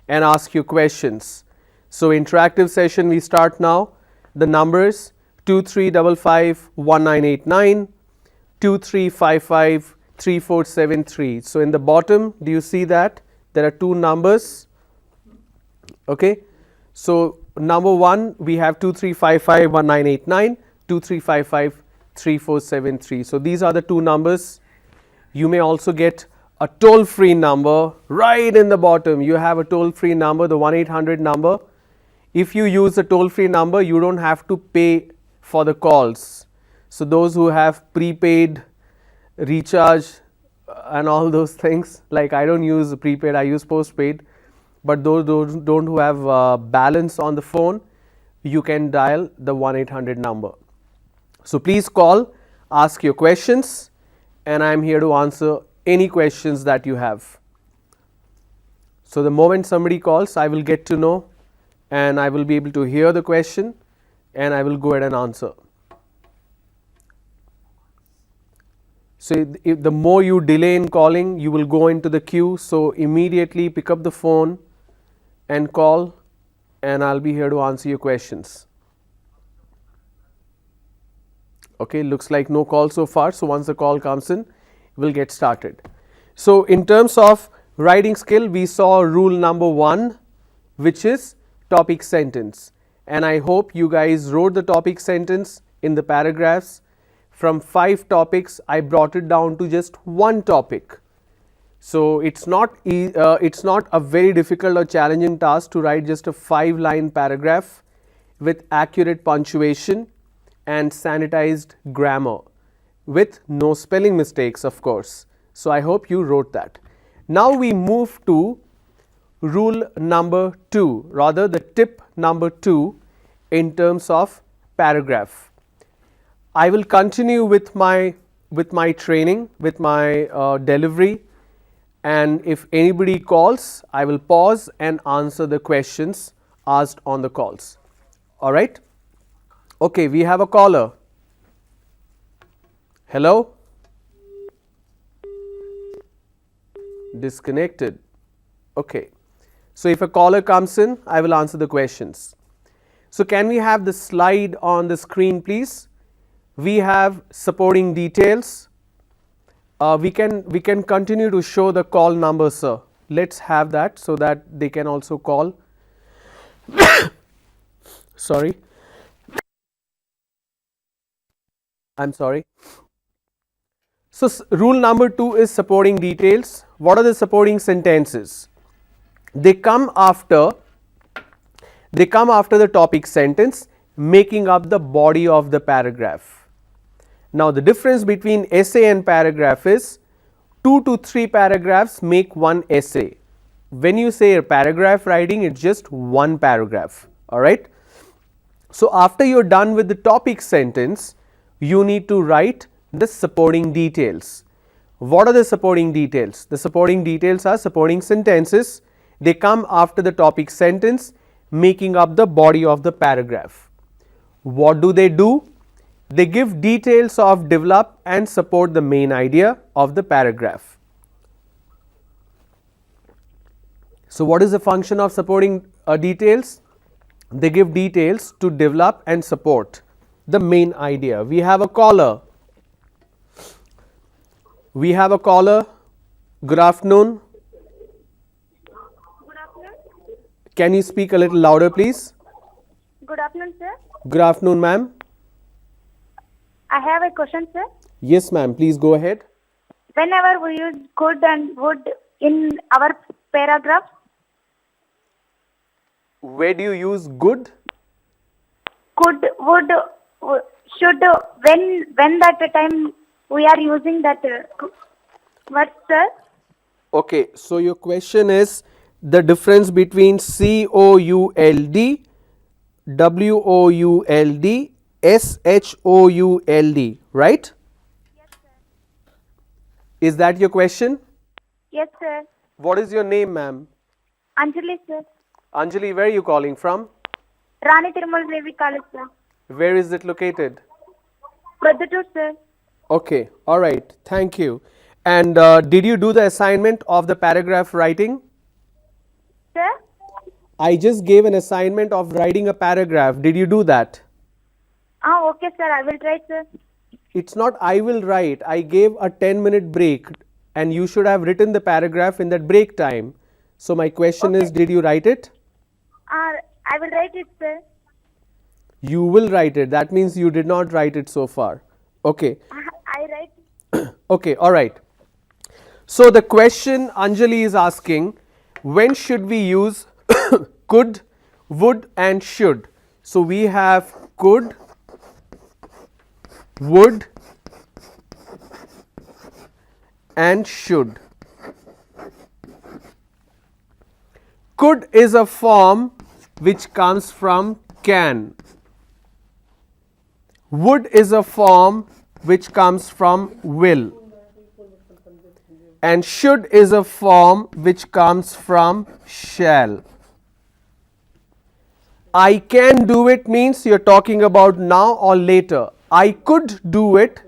and ask your questions. So interactive session, we start now. The numbers 23551989, 23553473. So in the bottom, do you see that there are two numbers? Okay, so number one, we have 23551989, 23553473. So these are the two numbers. You may also get a toll-free number right in the bottom. You have a toll-free number, the 1-800 number. If you use the toll-free number, you don't have to pay for the calls. So those who have prepaid, recharge and all those things, like I don't use prepaid, I use postpaid, but those don't who have balance on the phone, you can dial the 1-800 number. So please call, ask your questions, and I am here to answer any questions that you have. So the moment somebody calls, I will get to know, and I will be able to hear the question, and I will go ahead and answer. So if the more you delay in calling, you will go into the queue. So immediately pick up the phone and call, and I'll be here to answer your questions. Okay, looks like no call so far. So once the call comes in, we'll get started. So in terms of writing skill, we saw rule number 1, which is topic sentence, and I hope you guys wrote the topic sentence in the paragraphs. From 5 topics, I brought it down to just 1 topic. So it's not a very difficult or challenging task to write just a 5-line paragraph with accurate punctuation and sanitized grammar with no spelling mistakes, of course. So I hope you wrote that. Now we move to rule number 2, rather the tip number 2 in terms of paragraph. I will continue with my training, with my delivery, and if anybody calls, I will pause and answer the questions asked on the calls. All right? Okay, we have a caller. Hello? Disconnected. Okay. So if a caller comes in, I will answer the questions. So can we have the slide on the screen, please? We have supporting details. We can continue to show the call number, sir. Let's have that so that they can also call. Sorry. I'm sorry. So rule number 2 is supporting details. What are the supporting sentences? They come after the topic sentence, making up the body of the paragraph. Now the difference between essay and paragraph is 2 to 3 paragraphs make one essay. When you say a paragraph writing, it's just one paragraph. All right. So after you're done with the topic sentence, you need to write the supporting details. What are the supporting details? The supporting details are supporting sentences. They come after the topic sentence, making up the body of the paragraph. What do? They give details of, develop and support the main idea of the paragraph. So what is the function of supporting details? They give details to develop and support the main idea. We have a caller. Good afternoon. Good afternoon. Can you speak a little louder, please? Good afternoon, sir. Good afternoon, ma'am. I have a question, sir. Yes, ma'am. Please go ahead. Whenever we use could and would in our paragraph, Where do you use good? could, would, should, when that time we are using that word, sir? Okay, so your question is the difference between COULD, WOULD, SHOULD, right? Yes, sir. Is that your question? Yes, sir. What is your name, ma'am? Anjali, sir. Anjali, where are you calling from? Rani Tirumal Devi College, sir. Where is it located? Prodhutur, sir. Okay, all right, thank you. And did you do the assignment of the paragraph writing? Sir? I just gave an assignment of writing a paragraph. Did you do that? Ah, okay, sir. I will try, sir. It's not I will write. I gave a 10-minute break and you should have written the paragraph in that break time. So my question Okay. is, did you write it? I will write it, sir. You will write it. That means you did not write it so far. Okay. I write. Okay, all right. So the question Anjali is asking, when should we use could, would and should? So we have could, would and should. Could is a form which comes from can. Would is a form which comes from will. And should is a form which comes from shall. I can do it means you're talking about now or later. I could do it.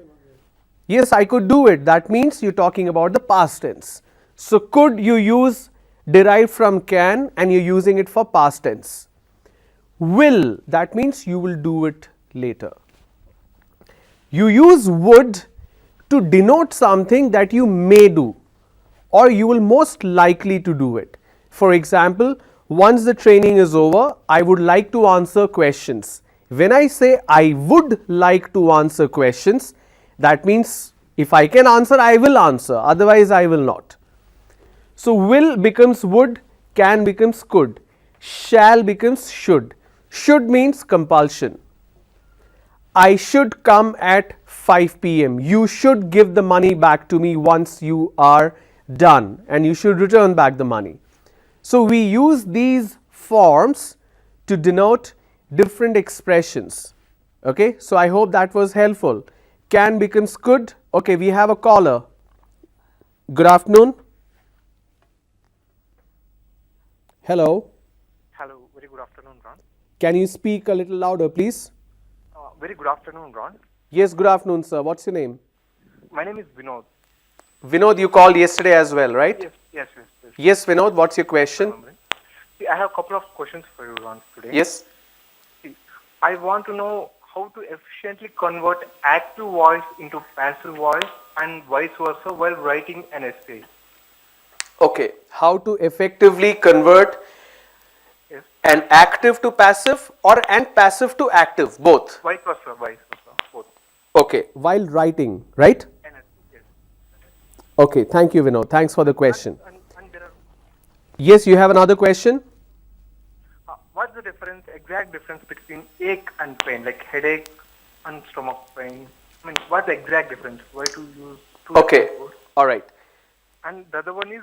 Yes, I could do it. That means you're talking about the past tense. So could you use derived from can and you're using it for past tense. Will, that means you will do it later. You use would to denote something that you may do or you will most likely to do it. For example, once the training is over, I would like to answer questions. When I say I would like to answer questions, that means if I can answer, I will answer, otherwise I will not. So will becomes would, can becomes could, shall becomes should. Should means compulsion. I should come at 5 p.m. You should give the money back to me once you are done and you should return back the money. So we use these forms to denote different expressions. Okay, so I hope that was helpful. Can becomes could. Okay, we have a caller. Good afternoon. Hello. Hello, very good afternoon, Ron. Can you speak a little louder, please? Very good afternoon, Ron. Yes, good afternoon, sir. What's your name? My name is Vinod. Vinod, you called yesterday as well, right? Yes. Yes, Vinod, what's your question? See, I have a couple of questions for you, Ron, today. Yes. See, I want to know how to efficiently convert active voice into passive voice and vice versa while writing an essay. Okay, how to effectively convert Yes. an active to passive or and passive to active, both. Vice versa, both. Okay, while writing, right? An essay, yes. Okay, thank you, Vinod. Thanks for the question. And there are, Yes, you have another question? what's the exact difference between ache and pain, like headache and stomach pain? I mean, what's the exact difference? Why to use two Okay, different words? all right. And the other one is,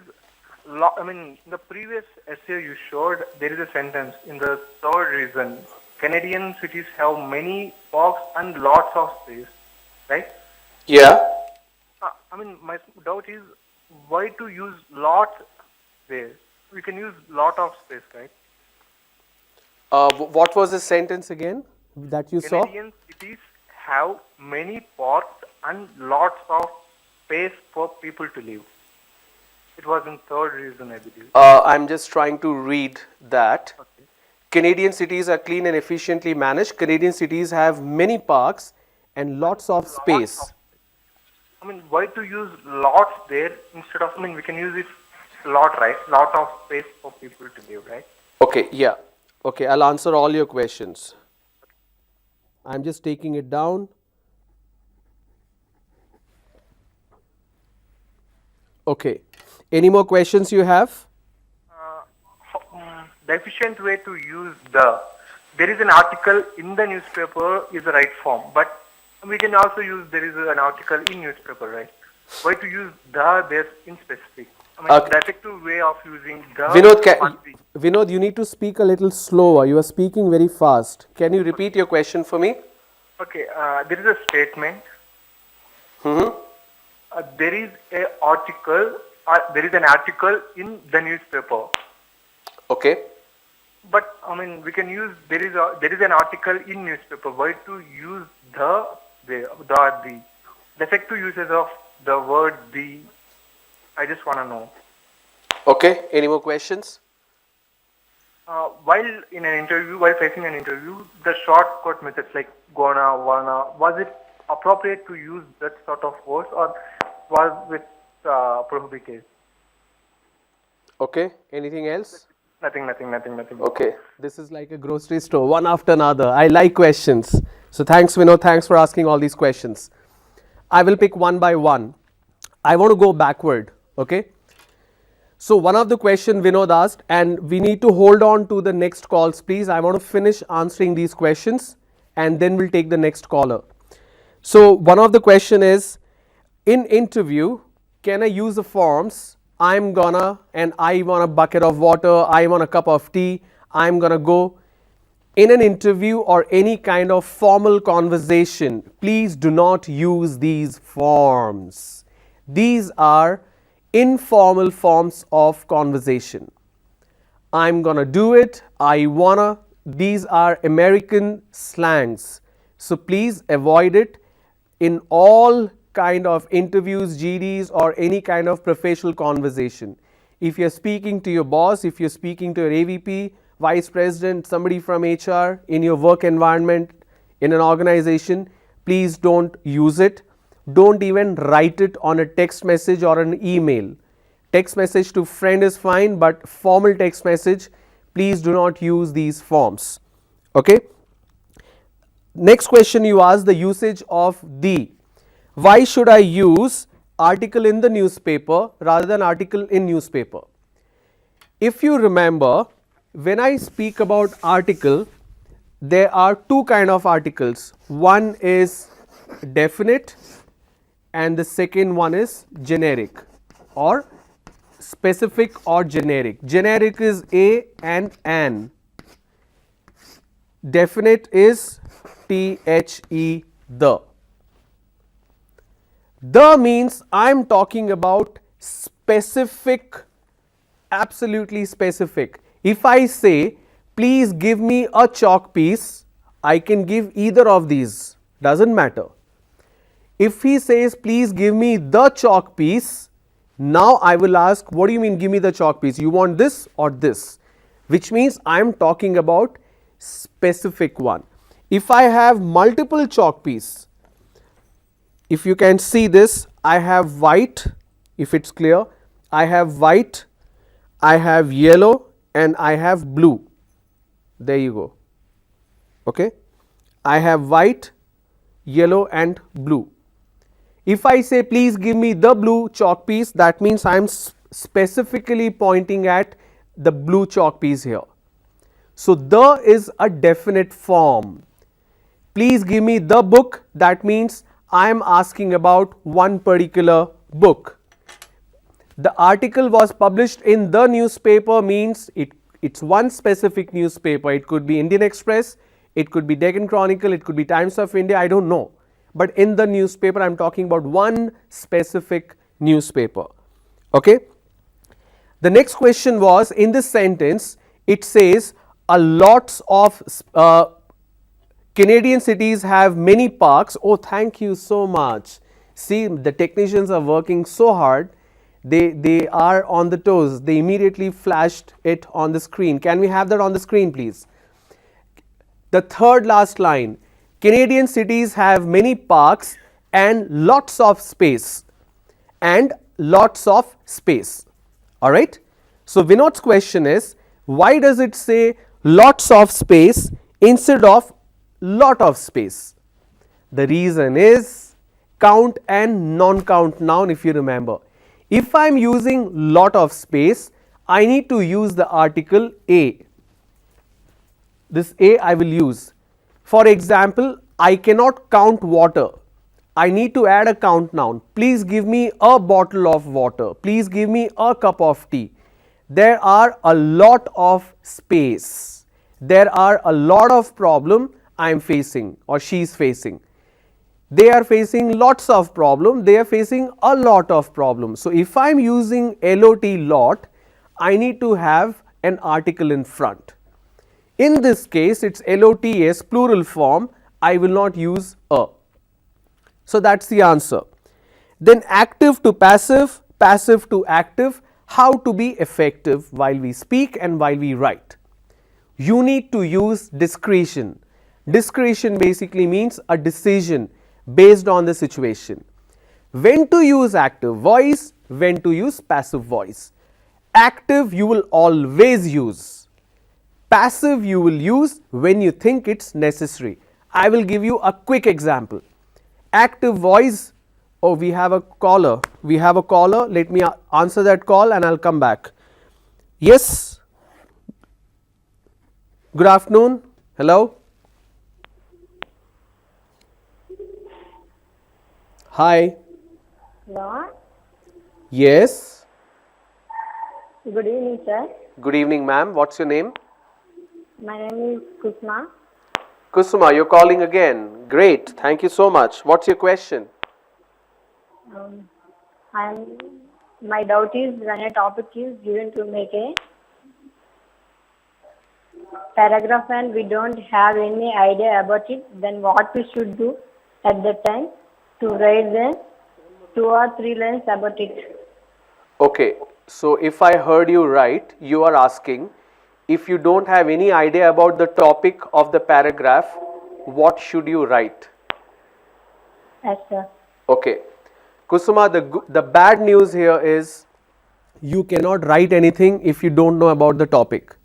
in the previous essay you showed, there is a sentence in the third reason. Canadian cities have many parks and lots of space, right? Yeah. My doubt is, why to use lot there? We can use lot of space, right? What was the sentence again that you saw? Canadian cities have many parks and lots of space for people to live. It was in third reason, I believe. I'm just trying to read that. Okay. Canadian cities are clean and efficiently managed. Canadian cities have many parks and lots of space. Why to use lots there instead of, we can use it lot, right? Lot of space for people to live, right? Okay, yeah. Okay, I'll answer all your questions. I'm just taking it down. Okay. Any more questions you have? The efficient way to use there is an article in the newspaper is the right form, but we can also use there is an article in newspaper, right? Why to use there in specific? I mean, the effective way of using the Vinod, or the. Vinod, you need to speak a little slower. You are speaking very fast. Can you repeat your question for me? Okay, there is a statement. Mm-hmm. There is a article. There is an article in the newspaper. Okay. But I mean, we can use there is an article in newspaper. Why to use the or the effective uses of the word the? I just want to know. Okay. Any more questions? While in an interview, while facing an interview, the shortcut methods like gonna, wanna, was it appropriate to use that sort of words or was it prohibited? Okay. Anything else? Nothing. Okay. This is like a grocery store, one after another. I like questions. So thanks, Vinod. Thanks for asking all these questions. I will pick one by one. I want to go backward. Okay. So one of the question Vinod asked, and we need to hold on to the next calls, please. I want to finish answering these questions and then we'll take the next caller. So one of the question is, in interview, can I use the forms I'm gonna, and I want a bucket of water, I want a cup of tea, I'm gonna go. In an interview or any kind of formal conversation, please do not use these forms. These are informal forms of conversation. I'm gonna do it, I wanna, these are American slangs. So please avoid it in all kind of interviews, GDs or any kind of professional conversation. If you're speaking to your boss, if you're speaking to your AVP, vice president, somebody from HR in your work environment, in an organization, please don't use it. Don't even write it on a text message or an email. Text message to friend is fine, but formal text message, please do not use these forms. Okay. Next question you asked, the usage of the. Why should I use article in the newspaper rather than article in newspaper? If you remember, when I speak about article, there are two kind of articles. One is definite and the second one is generic or specific or generic. Generic is a and an. Definite is the. The means I am talking about specific, absolutely specific. If I say, please give me a chalk piece, I can give either of these, doesn't matter. If he says, please give me the chalk piece, now I will ask, what do you mean give me the chalk piece? You want this or this? Which means I am talking about specific one. If I have multiple chalk piece, if you can see this, I have white, if it's clear, I have white, I have yellow and I have blue. There you go. Okay. I have white, yellow and blue. If I say please give me the blue chalk piece, that means I am specifically pointing at the blue chalk piece here. So the is a definite form. Please give me the book, that means I am asking about one particular book. The article was published in the newspaper means it's one specific newspaper. It could be Indian Express, it could be Deccan Chronicle, it could be Times of India, I don't know. But in the newspaper I am talking about one specific newspaper. Okay. The next question was, in this sentence it says a lots of Canadian cities have many parks. Oh, thank you so much. See, the technicians are working so hard. They are on the toes. They immediately flashed it on the screen. Can we have that on the screen, please? The third last line. Canadian cities have many parks and lots of space. And lots of space. Alright. So Vinod's question is, why does it say lots of space instead of lot of space? The reason is count and non-count noun, if you remember. If I am using lot of space, I need to use the article a. This a I will use. For example, I cannot count water. I need to add a count noun. Please give me a bottle of water. Please give me a cup of tea. There are a lot of space. There are a lot of problem I am facing or she is facing. They are facing lots of problem. They are facing a lot of problems. So if I am using LOT lot, I need to have an article in front. In this case, it's LOTS plural form. I will not use a. So that's the answer. Then active to passive, passive to active, how to be effective while we speak and while we write. You need to use discretion. Discretion basically means a decision based on the situation. When to use active voice, when to use passive voice. Active you will always use. Passive you will use when you think it's necessary. I will give you a quick example. Active voice, oh we have a caller, let me answer that call and I will come back. Yes, good afternoon, hello. Hi. Hello. Yes. Good evening, sir. Good evening, ma'am. What's your name? My name is Kusma. Kusuma, you're calling again. Great. Thank you so much. What's your question? My doubt is when a topic is given to make a paragraph and we don't have any idea about it, then what we should do at that time to write the 2 or 3 lines about it. Okay. So if I heard you right, you are asking if you don't have any idea about the topic of the paragraph, what should you write? Yes, sir. Okay. Kusuma, the bad news here is you cannot write anything if you don't know about the topic.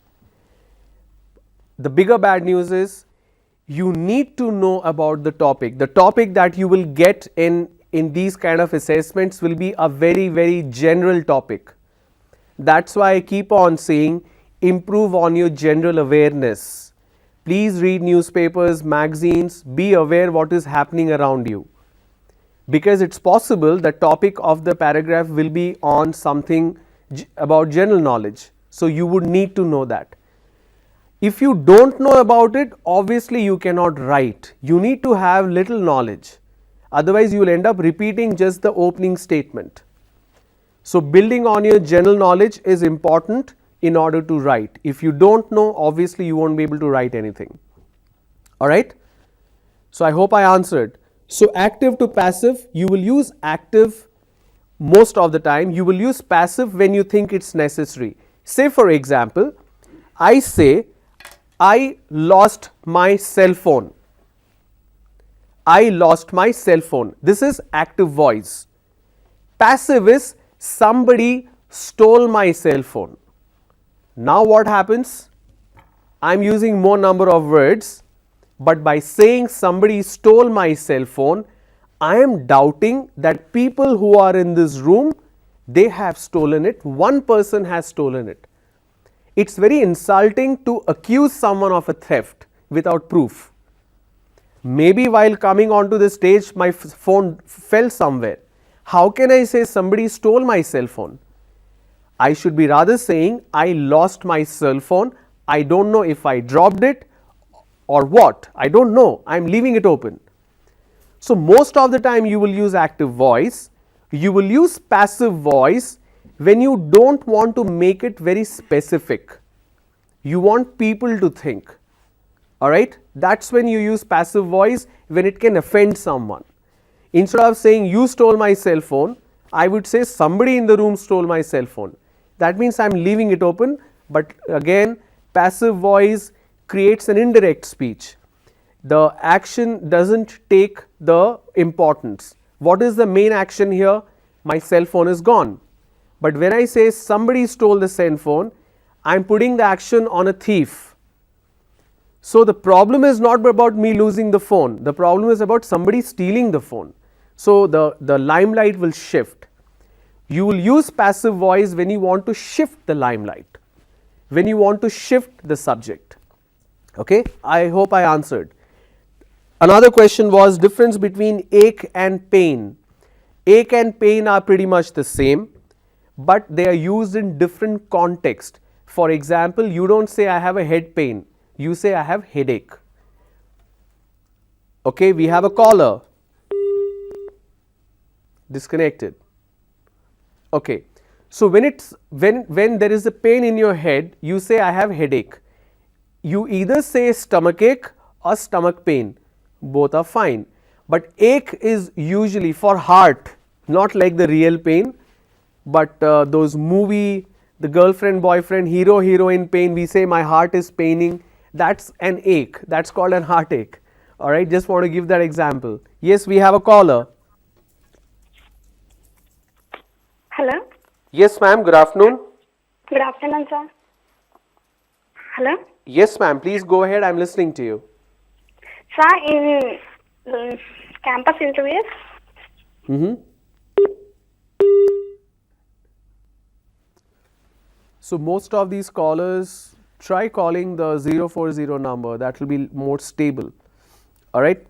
The bigger bad news is you need to know about the topic. The topic that you will get in these kind of assessments will be a very, very general topic. That's why I keep on saying improve on your general awareness. Please read newspapers, magazines, be aware what is happening around you. Because it's possible the topic of the paragraph will be on something about general knowledge. So you would need to know that. If you don't know about it, obviously you cannot write. You need to have little knowledge. Otherwise you will end up repeating just the opening statement. So building on your general knowledge is important in order to write. If you don't know, obviously you won't be able to write anything. Alright. So I hope I answered. So active to passive, you will use active most of the time. You will use passive when you think it's necessary. Say for example, I say I lost my cell phone. I lost my cell phone. This is active voice. Passive is somebody stole my cell phone. Now what happens? I am using more number of words, but by saying somebody stole my cell phone, I am doubting that people who are in this room, they have stolen it. One person has stolen it. It's very insulting to accuse someone of a theft without proof. Maybe while coming onto the stage, my phone fell somewhere. How can I say somebody stole my cell phone? I should be rather saying I lost my cell phone. I don't know if I dropped it or what. I don't know. I am leaving it open. So most of the time you will use active voice. You will use passive voice when you don't want to make it very specific. You want people to think. Alright. That's when you use passive voice, when it can offend someone. Instead of saying you stole my cell phone, I would say somebody in the room stole my cell phone. That means I am leaving it open, but again passive voice creates an indirect speech. The action doesn't take the importance. What is the main action here? My cell phone is gone. But when I say somebody stole the cell phone, I am putting the action on a thief. So the problem is not about me losing the phone, the problem is about somebody stealing the phone. So the limelight will shift. You will use passive voice when you want to shift the limelight, when you want to shift the subject. Okay, I hope I answered. Another question was difference between ache and pain. Ache and pain are pretty much the same, but they are used in different context. For example, you don't say I have a head pain, you say I have headache. Okay, we have a caller. Disconnected. Okay, so when there is a pain in your head, you say I have headache. You either say stomach ache or stomach pain, both are fine, but ache is usually for heart, not like the real pain, but those movie, the girlfriend boyfriend, hero heroine pain, we say my heart is paining, that's an ache, that's called an heartache. Alright, just want to give that example. Yes, we have a caller. Hello. Yes ma'am, good afternoon. Good afternoon, sir. Hello. Yes ma'am, please go ahead, I'm listening to you. Sir, in campus interviews, So most of these callers try calling the 040 number, that will be more stable. Alright.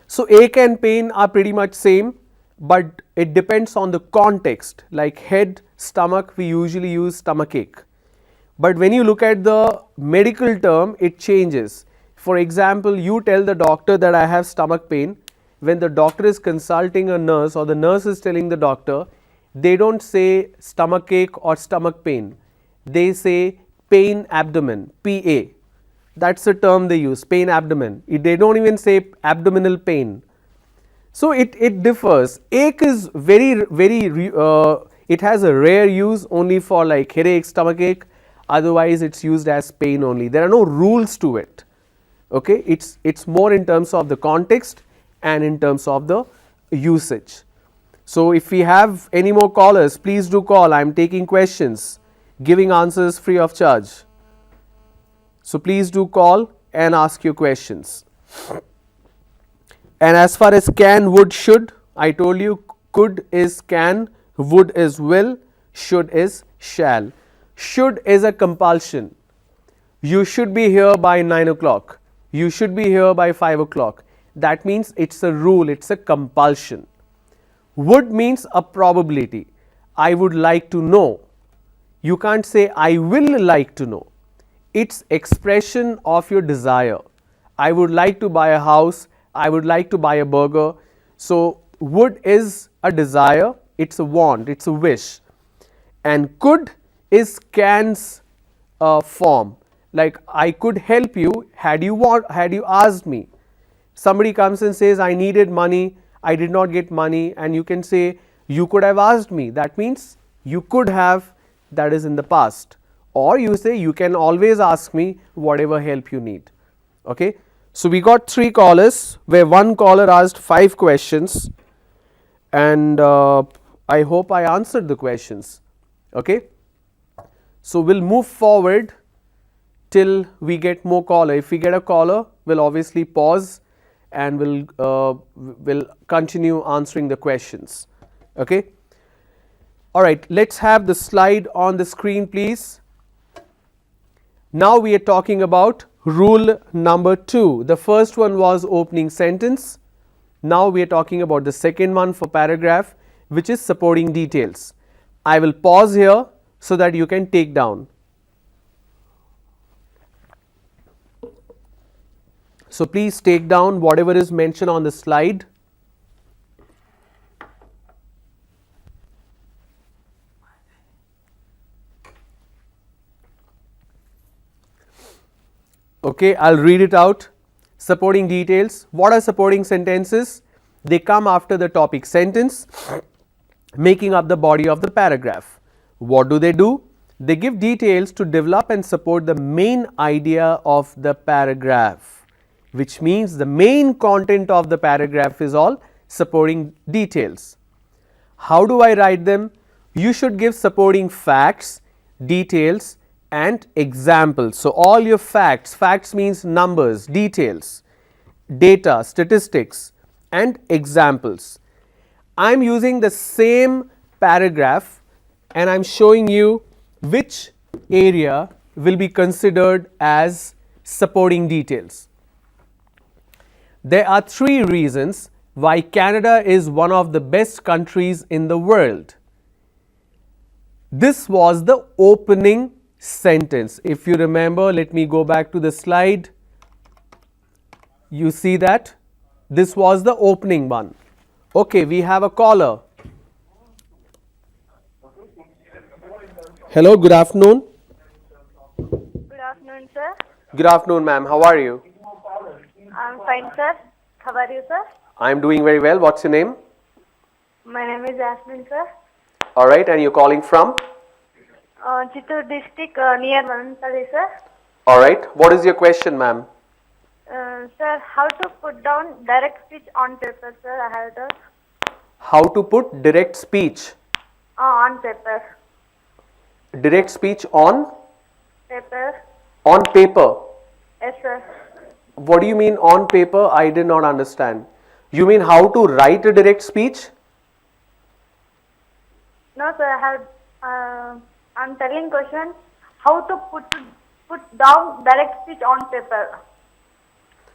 So ache and pain are pretty much same, but it depends on the context. Like head, stomach, we usually use stomach ache. But when you look at the medical term, it changes. For example, you tell the doctor that I have stomach pain. When the doctor is consulting a nurse or the nurse is telling the doctor, they don't say stomach ache or stomach pain. They say pain abdomen, PA. That's the term they use, pain abdomen. They don't even say abdominal pain. So it differs. Ache is it has a rare use only for like headache, stomach ache. Otherwise, it's used as pain only. There are no rules to it. Okay, it's more in terms of the context and in terms of the usage. So if we have any more callers, please do call. I am taking questions, giving answers free of charge. So please do call and ask your questions. And as far as can, would, should, I told you could is can, would is will, should is shall. Should is a compulsion. You should be here by 9 o'clock. You should be here by 5 o'clock. That means it's a rule, it's a compulsion. Would means a probability. I would like to know. You can't say I will like to know. It's expression of your desire. I would like to buy a house. I would like to buy a burger. So would is a desire. It's a want. It's a wish. And could is can's form. Like I could help you had you asked me. Somebody comes and says I needed money. I did not get money, and you can say you could have asked me. That means you could have, that is in the past. Or you say you can always ask me whatever help you need. Okay. So we got 3 callers where one caller asked 5 questions, and I hope I answered the questions. Okay. So we'll move forward till we get more caller. If we get a caller, we'll obviously pause and we'll continue answering the questions. Okay. All right, let's have the slide on the screen, please. Now we are talking about rule number 2. The first one was opening sentence. Now we are talking about the second one for paragraph, which is supporting details. I will pause here so that you can take down. So please take down whatever is mentioned on the slide. Okay, I'll read it out. Supporting details. What are supporting sentences? They come after the topic sentence, making up the body of the paragraph. What do? They give details to develop and support the main idea of the paragraph, which means the main content of the paragraph is all supporting details. How do I write them? You should give supporting facts, details and examples. So all your facts means numbers, details, data, statistics and examples. I am using the same paragraph and I am showing you which area will be considered as supporting details. There are 3 reasons why Canada is one of the best countries in the world. This was the opening sentence. If you remember, let me go back to the slide. You see that? This was the opening one. Okay, we have a caller. Hello, good afternoon. Good afternoon, sir. Good afternoon, ma'am. How are you? I'm fine, sir. How are you, sir? I'm doing very well. What's your name? My name is Jasmine, sir. All right, and you're calling from? Chittoor district, near Manantali, sir. All right. What is your question, ma'am? Sir, how to put down direct speech on paper, sir? I have to. How to put direct speech? On paper. Direct speech on? Paper. On paper. Yes, sir. What do you mean on paper? I did not understand. You mean how to write a direct speech? No, sir. I have. I'm telling question. How to put down direct speech on paper?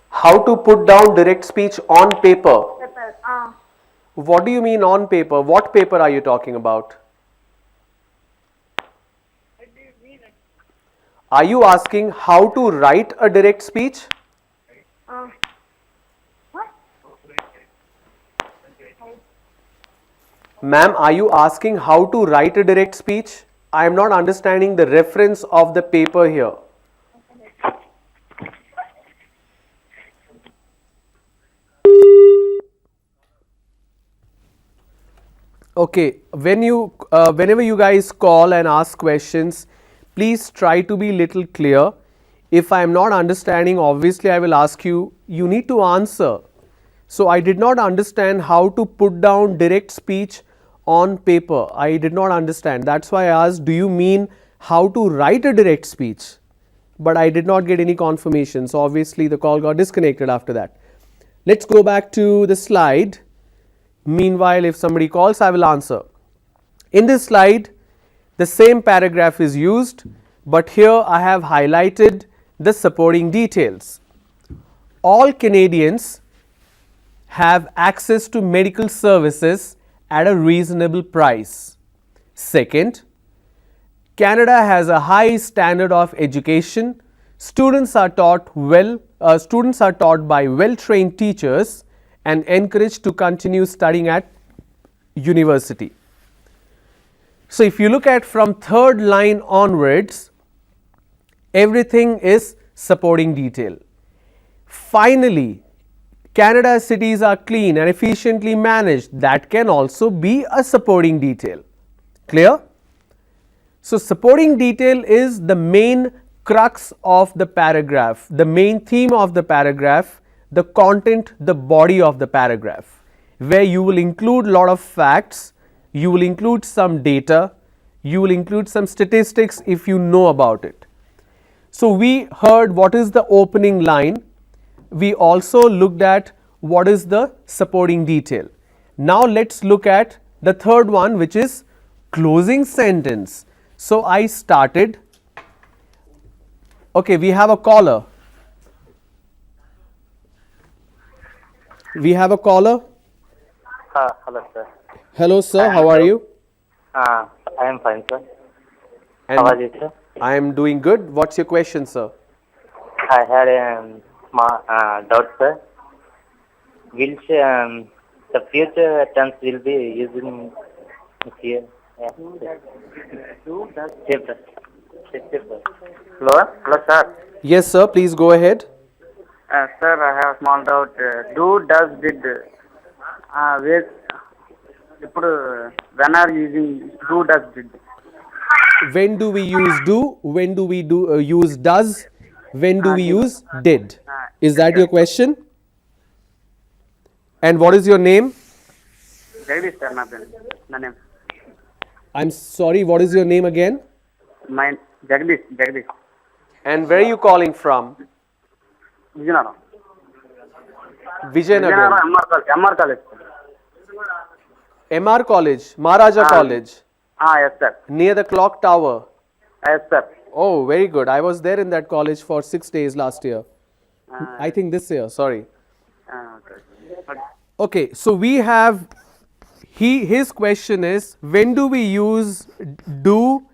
How to put down direct speech on paper? Paper. What do you mean on paper? What paper are you talking about? Are you asking how to write a direct speech? What? Ma'am, are you asking how to write a direct speech? I am not understanding the reference of the paper here. Okay, whenever you guys call and ask questions, please try to be little clear. If I am not understanding, obviously I will ask you, you need to answer. So I did not understand how to put down direct speech on paper. I did not understand. That's why I asked, do you mean how to write a direct speech? But I did not get any confirmation. So obviously the call got disconnected after that. Let's go back to the slide. Meanwhile, if somebody calls, I will answer. In this slide, the same paragraph is used, but here I have highlighted the supporting details. All Canadians have access to medical services at a reasonable price. Second, Canada has a high standard of education. Students are taught by well-trained teachers and encouraged to continue studying at university. So if you look at from third line onwards, everything is supporting detail. Finally, Canada's cities are clean and efficiently managed. That can also be a supporting detail. Clear? So supporting detail is the main crux of the paragraph, the main theme of the paragraph, the content, the body of the paragraph, where you will include a lot of facts, you will include some data, you will include some statistics if you know about it. So we heard what is the opening line. We also looked at what is the supporting detail. Now let's look at the third one, which is closing sentence. So I started. Okay, we have a caller. We have a caller. Hello, sir. Hello, sir. How are you? I am fine, sir. And How are you, sir? I am doing good. What's your question, sir? I had a doubt, sir. Will the future tense will be using here? Yeah. Hello, sir. Yes, sir. Please go ahead. Sir, I have a small doubt. Do, does, did. When are you using do, does, did? When do we use do? When do we use does? When do we use did? Is that your question? And what is your name? Jagdish, sir, my name. I'm sorry, what is your name again? My Jagdish. And where are you calling from? Vijayanagaram. Vijayanagaram. MR College. MR College, Maharaja College, Yes, sir. near the clock tower. Yes, sir. Oh, very good. I was there in that college for 6 days last year. I think this year, sorry. Okay. Okay, so we have his question is, when do we use do,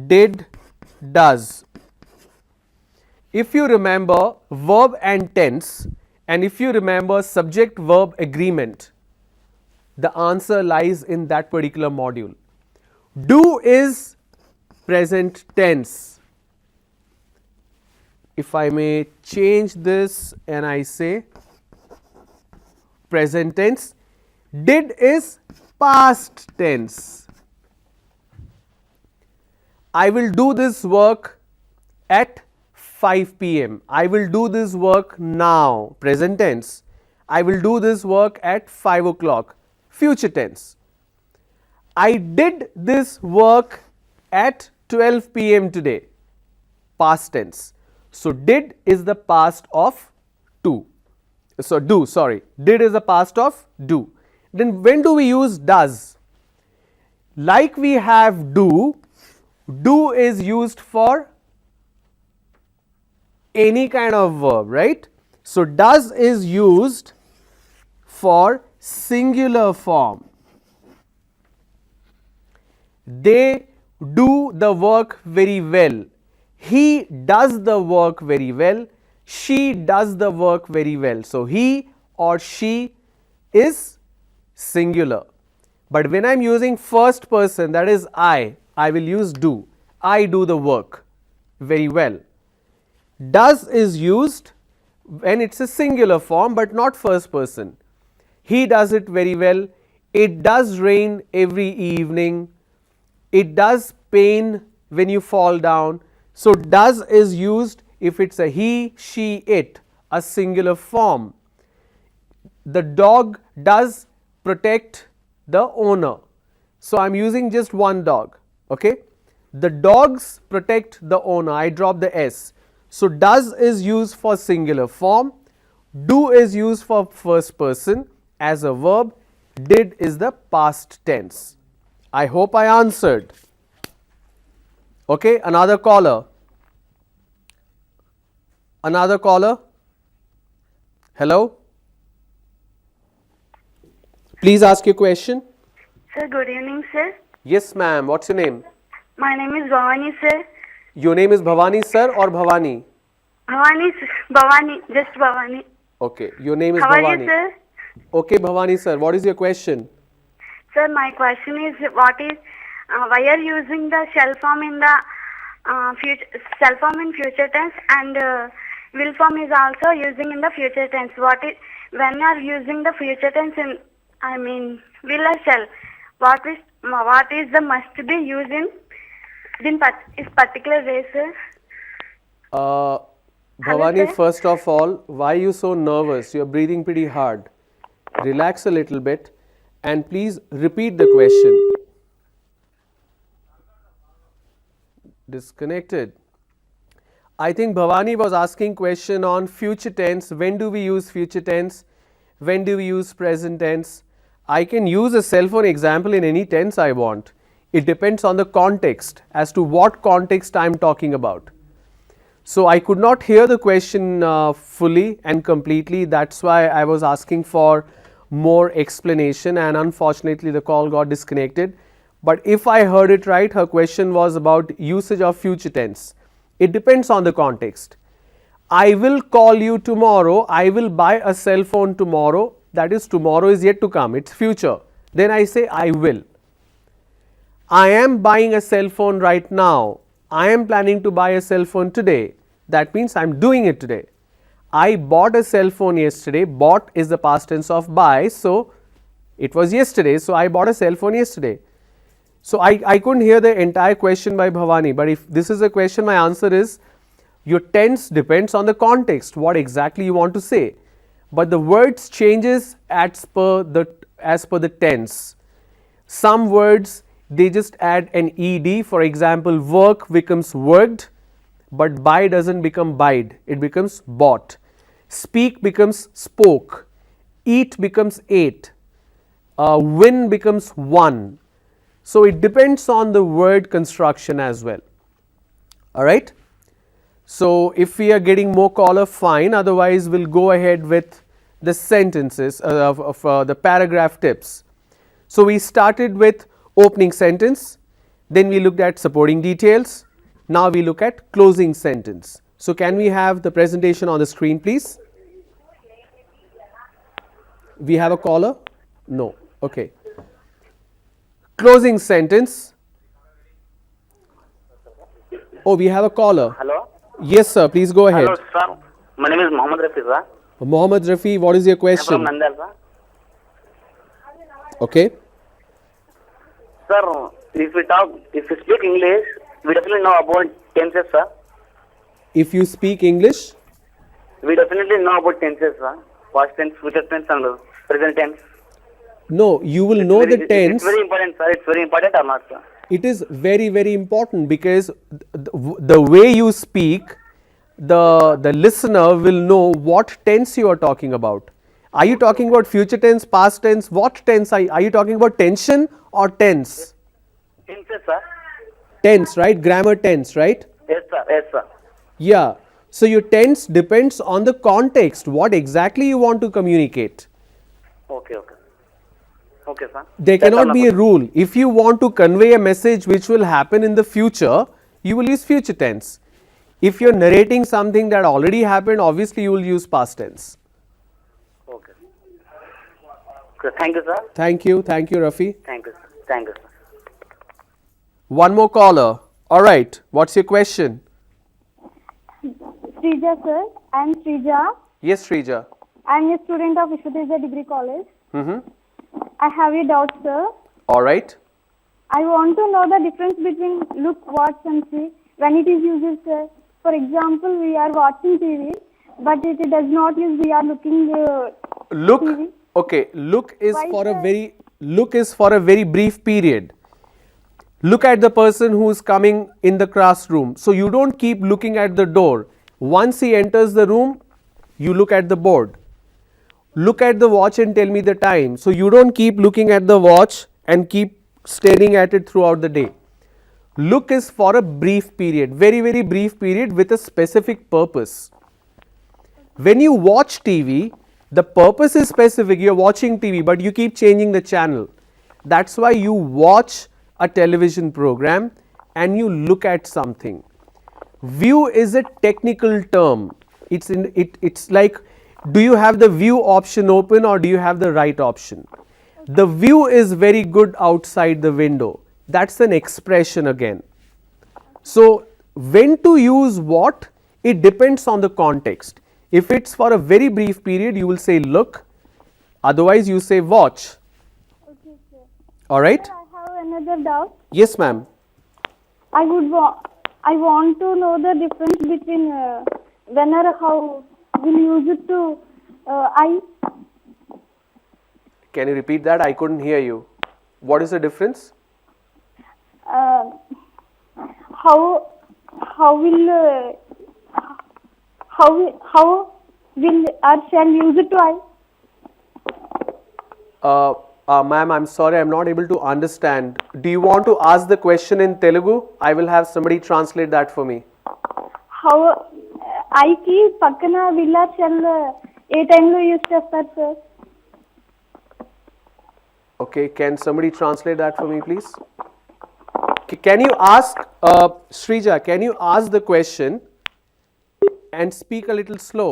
did, does? If you remember verb and tense, and if you remember subject verb agreement, the answer lies in that particular module. Do is present tense. If I may change this and I say present tense, did is past tense. I will do this work at 5 p.m. I will do this work now, present tense. I will do this work at 5 o'clock, future tense. I did this work at 12 p.m. today, past tense. So did is the past of do. So do, sorry, did is the past of do. Then when do we use does? Like we have do is used for any kind of verb, right? So does is used for singular form. They do the work very well. He does the work very well. She does the work very well. So he or she is singular. But when I am using first person, that is I will use do. I do the work very well. Does is used when it's a singular form but not first person. He does it very well. It does rain every evening. It does pain when you fall down. So does is used if it's a he, she, it, a singular form. The dog does protect the owner. So I'm using just one dog. Okay. The dogs protect the owner. I drop the s. So does is used for singular form. Do is used for first person as a verb. Did is the past tense. I hope I answered. Okay, another caller. Another caller. Hello. Please ask your question. Sir, good evening, sir. Yes, ma'am. What's your name? My name is Bhavani, sir. Your name is Bhavani, sir, or Bhavani? Bhavani, just Bhavani. Okay, your name is How Bhavani. are you, sir? Okay, Bhavani, sir. What is your question? Sir, my question is, why are you using the shell form in the future tense, and will form is also using in the future tense? When you are using the future tense in, will or shall, what is the must be used in is particular way, sir? Bhavani, sir. first of all, why are you so nervous? You are breathing pretty hard. Relax a little bit and please repeat the question. Disconnected. I think Bhavani was asking question on future tense. When do we use future tense? When do we use present tense? I can use a cell phone example in any tense I want. It depends on the context as to what context I am talking about. So I could not hear the question fully and completely. That's why I was asking for more explanation, and unfortunately the call got disconnected. But if I heard it right, her question was about usage of future tense. It depends on the context. I will call you tomorrow. I will buy a cell phone tomorrow. That is, tomorrow is yet to come. It's future. Then I say I will. I am buying a cell phone right now. I am planning to buy a cell phone today. That means I am doing it today. I bought a cell phone yesterday. Bought is the past tense of buy. So it was yesterday. So I bought a cell phone yesterday. So I couldn't hear the entire question by Bhavani. But if this is a question, my answer is your tense depends on the context, what exactly you want to say. But the words changes as per the tense. Some words they just add an ed. For example, work becomes worked, but buy doesn't become buyed, it becomes bought. Speak becomes spoke, eat becomes ate, win becomes won. So it depends on the word construction as well. Alright. So if we are getting more caller, fine, otherwise we'll go ahead with the sentences of the paragraph tips. So we started with opening sentence, then we looked at supporting details, now we look at closing sentence. So can we have the presentation on the screen, please? We have a caller? No. Okay. Closing sentence. Oh, we have a caller. Hello. Yes, sir. Please go ahead. Hello, sir. My name is Mohammed Rafi, sir. Mohammed Rafi, what is your I'm question? from Nandal, sir. Okay. Sir, if we speak English, we definitely know about tenses, sir. If you speak English, We definitely know about tenses, sir. Past tense, future tense, and present tense. no, you will know the tense. It's very important, sir. It's very important or not, sir? It is very, very important because the way you speak, the listener will know what tense you are talking about. Are you talking about future tense, past tense? What tense are you talking about? Tension or tense? Tenses, sir. Tense, right? Grammar tense, right? Yes, sir. Yes, sir. Yeah. So your tense depends on the context, what exactly you want to communicate. Okay, okay. Okay, sir. There That's all cannot be a about- rule. If you want to convey a message which will happen in the future, you will use future tense. If you are narrating something that already happened, obviously you will use past tense. Okay. Okay, thank you, sir. Thank you, Rafi. Thank you, sir. Thank you, sir. One more caller. All right, what's your question? Srija sir, I am Srija. Yes, Srija. I am a student of A.P.S.S.D.C Degree College. I have a doubt, sir. All right. I want to know the difference between look, watch and see when it is used, sir. For example, we are watching TV, but it does not use we are looking Look. TV. Okay. Look is Why, for a sir? very brief period. Look at the person who is coming in the classroom. So you don't keep looking at the door. Once he enters the room, you look at the board. Look at the watch and tell me the time. So you don't keep looking at the watch and keep staring at it throughout the day. Look is for a brief period, very, very brief period with a specific purpose. When you watch TV, the purpose is specific. You're watching TV, but you keep changing the channel. That's why you watch a television program and you look at something. View is a technical term. It's like, do you have the view option open or do you have the right option? The view is very good outside the window. That's an expression again. So when to use what? It depends on the context. If it's for a very brief period, you will say look. Otherwise, you say watch. Okay, sir. All right? Sir, I have another doubt. Yes, ma'am. I want to know the difference between when or how we'll use it to I. Can you repeat that? I couldn't hear you. What is the difference? How will or shall use it to I? Ma'am, I'm sorry, I'm not able to understand. Do you want to ask the question in Telugu? I will have somebody translate that for me. How I ki pakkana will or shall ఏ టైంలో use చేస్తారు sir? Okay, can somebody translate that for me, please? Can you ask, Srija, can you ask the question and speak a little slow?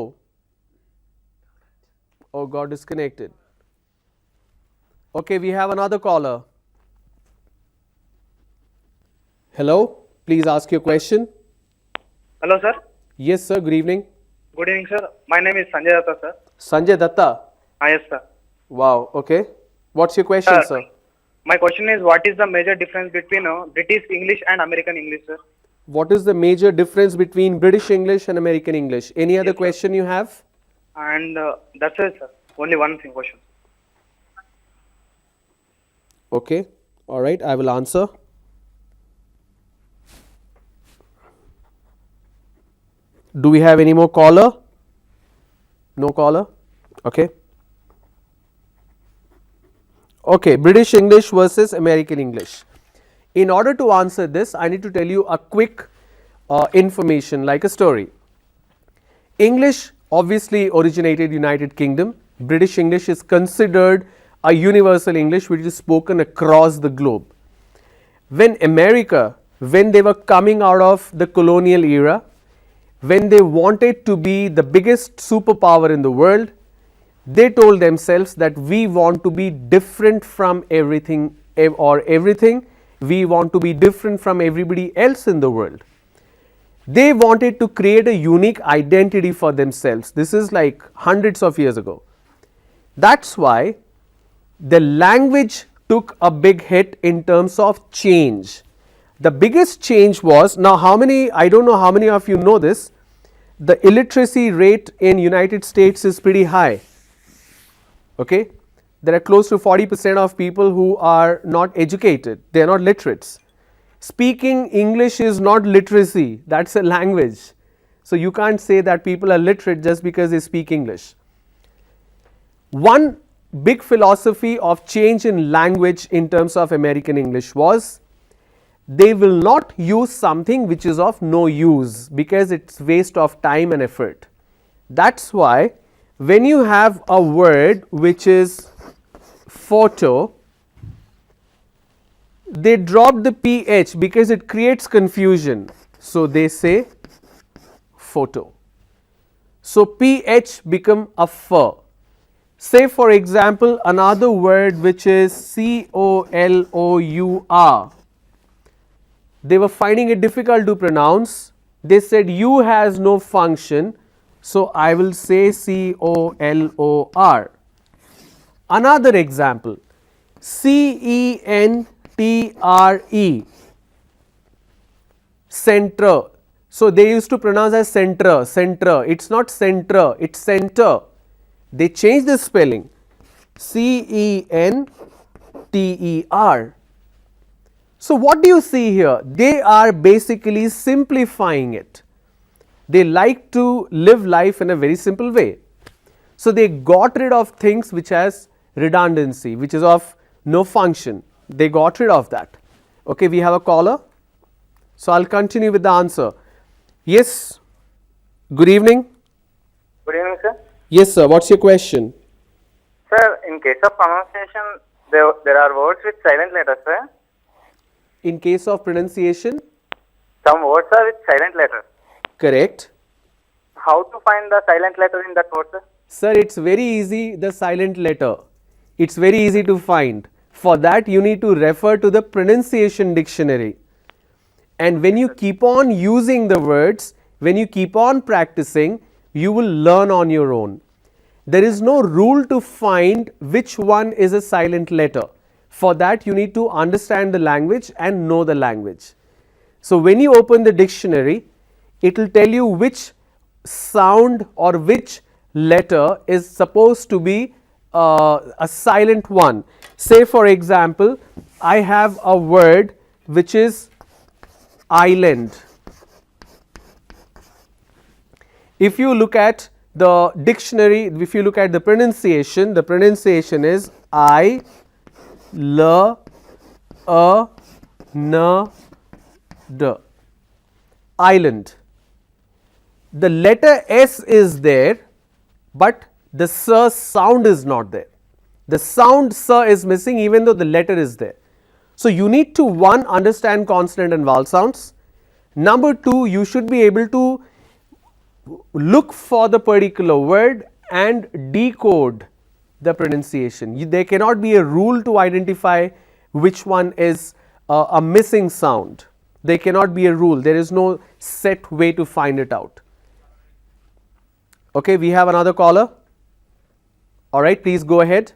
Oh, got disconnected. Okay, we have another caller. Hello, please ask your question. Hello, sir. Yes, sir, good evening. Good evening, sir. My name is Sanjay Datta, sir. Sanjay Datta. Yes, sir. Wow, okay. What's your question, sir? My question is, what is the major difference between British English and American English, sir? What is the major difference between British English and American English? Any other question you have? And that's it, sir. Only one thing question. Okay, all right, I will answer. Do we have any more caller? No caller? Okay. Okay, British English versus American English. In order to answer this, I need to tell you a quick information like a story. English obviously originated United Kingdom British English is considered a universal English which is spoken across the globe. When America, when they were coming out of the colonial era, when they wanted to be the biggest superpower in the world, they told themselves that we want to be different from everything or everything, we want to be different from everybody else in the world. They wanted to create a unique identity for themselves. This is like hundreds of years ago. That's why the language took a big hit in terms of change. The biggest change was, now how many, I don't know how many of you know this, the illiteracy rate in United States is pretty high. Okay, there are close to 40% of people who are not educated, they are not literates. Speaking English is not literacy, that's a language. So you can't say that people are literate just because they speak English. One big philosophy of change in language in terms of American English was they will not use something which is of no use because it's waste of time and effort. That's why when you have a word which is photo, they drop the PH because it creates confusion. So they say photo. So PH become a fur. Say for example another word which is COLOUR. They were finding it difficult to pronounce. They said U has no function. So I will say COLOR. Another example, CENTRE, center. So they used to pronounce as center, center. It's not center, it's center. They changed the spelling, CENTER. So what do you see here? They are basically simplifying it. They like to live life in a very simple way. So they got rid of things which has redundancy, which is of no function. They got rid of that. Okay, we have a caller. So I'll continue with the answer. Yes, good evening. Good evening, sir. Yes sir, what's your question? Sir, in case of pronunciation, there are words with silent letters, sir. In case of pronunciation? Some words are with silent letters. Correct. How to find the silent letter in that word, sir? Sir, it's very easy, the silent letter. It's very easy to find. For that you need to refer to the pronunciation dictionary. And when you keep on using the words, when you keep on practicing, you will learn on your own. There is no rule to find which one is a silent letter. For that you need to understand the language and know the language. So when you open the dictionary, it will tell you which sound or which letter is supposed to be a silent one. Say for example, I have a word which is island. If you look at the dictionary, if you look at the pronunciation is I, L, A, N, D. Island. The letter S is there, but the S sound is not there. The sound S is missing even though the letter is there. So you need to, one, understand consonant and vowel sounds. Number two, you should be able to look for the particular word and decode the pronunciation. There cannot be a rule to identify which one is a missing sound. There cannot be a rule. There is no set way to find it out. Okay, we have another caller. All right, please go ahead.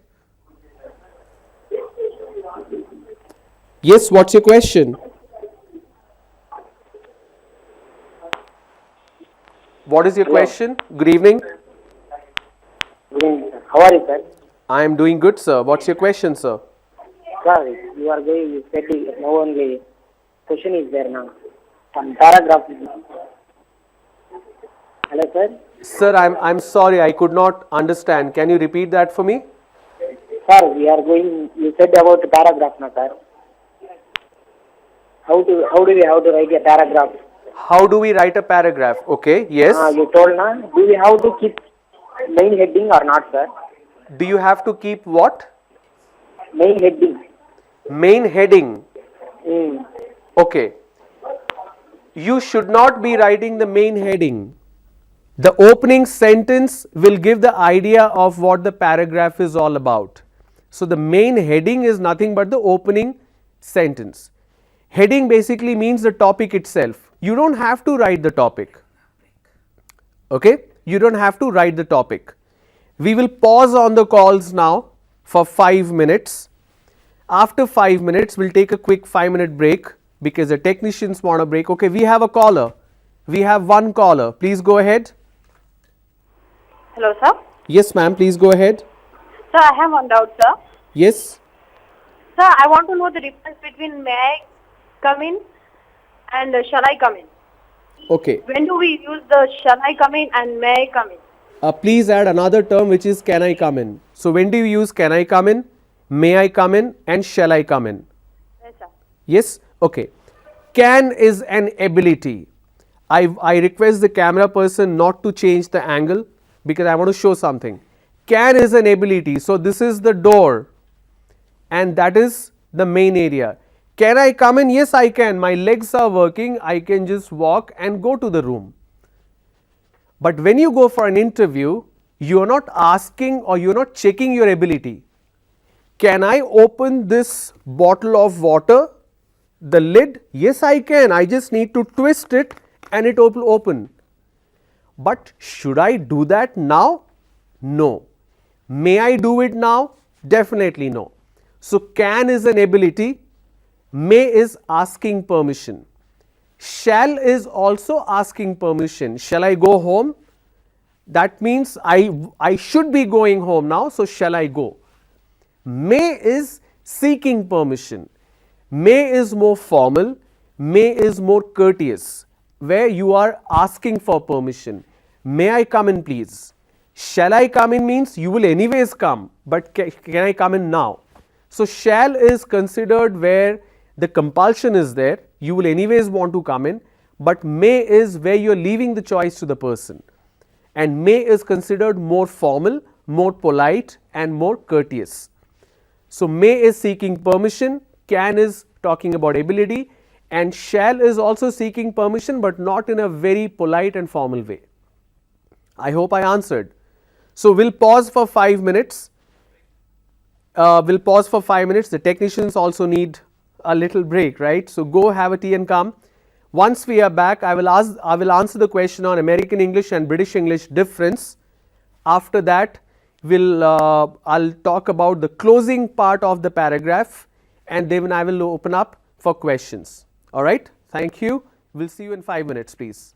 Yes, what's your question? What is your question? Good evening. Good evening, sir. How are you, sir? I am doing good, sir. What's your question, sir? Sir, you said now only question is there now. Some paragraph. Hello, sir? Sir, I'm sorry, I could not understand. Can you repeat that for me? Sir, we are going, you said about the paragraph now, sir. How do we have to write a paragraph? How do we write a paragraph? Okay, yes. You told now, do we have to keep main heading or not, sir? Do you have to keep what? Main heading. Main heading. Mm. Okay. You should not be writing the main heading. The opening sentence will give the idea of what the paragraph is all about. So the main heading is nothing but the opening sentence. Heading basically means the topic itself. You don't have to write the topic. Okay? You don't have to write the topic. We will pause on the calls now for 5 minutes. After 5 minutes, we'll take a quick 5-minute break because the technicians want a break. Okay, we have a caller. We have one caller. Please go ahead. Hello, sir. Yes, ma'am, please go ahead. Sir, I have one doubt, sir. Yes. Sir, I want to know the difference between may I come in and shall I come in. Okay. When do we use the shall I come in and may I come in? Please add another term which is can I come in. So when do you use can I come in, may I come in and shall I come in? Yes, sir. Yes? Okay. Can is an ability. I request the camera person not to change the angle because I want to show something. Can is an ability. So this is the door and that is the main area. Can I come in? Yes, I can. My legs are working. I can just walk and go to the room. But when you go for an interview, you are not asking or you are not checking your ability. Can I open this bottle of water? The lid? Yes, I can. I just need to twist it and it will open. But should I do that now? No. May I do it now? Definitely no. So can is an ability, may is asking permission. Shall is also asking permission. Shall I go home? That means I should be going home now, so shall I go? May is seeking permission. May is more formal, may is more courteous, where you are asking for permission. May I come in please? Shall I come in means you will anyways come, but can I come in now? So shall is considered where the compulsion is there, you will anyways want to come in, but may is where you are leaving the choice to the person. And may is considered more formal, more polite and more courteous. So may is seeking permission, can is talking about ability and shall is also seeking permission but not in a very polite and formal way. I hope I answered. So we'll pause for 5 minutes. We'll pause for 5 minutes. The technicians also need a little break, right? So go have a tea and come. Once we are back, I will answer the question on American English and British English difference. After that, I'll talk about the closing part of the paragraph and then I will open up for questions. All right. Thank you. We'll see you in 5 minutes, please.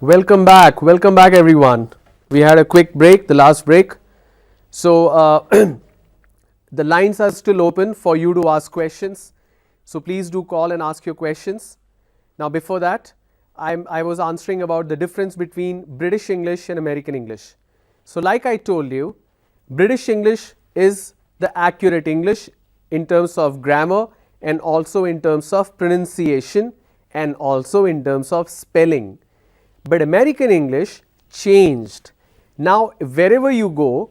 Welcome back everyone. We had a quick break, the last break. So the lines are still open for you to ask questions. So please do call and ask your questions. Now before that, I was answering about the difference between British English and American English. So like I told you, British English is the accurate English in terms of grammar and also in terms of pronunciation and also in terms of spelling. But American English changed. Now wherever you go,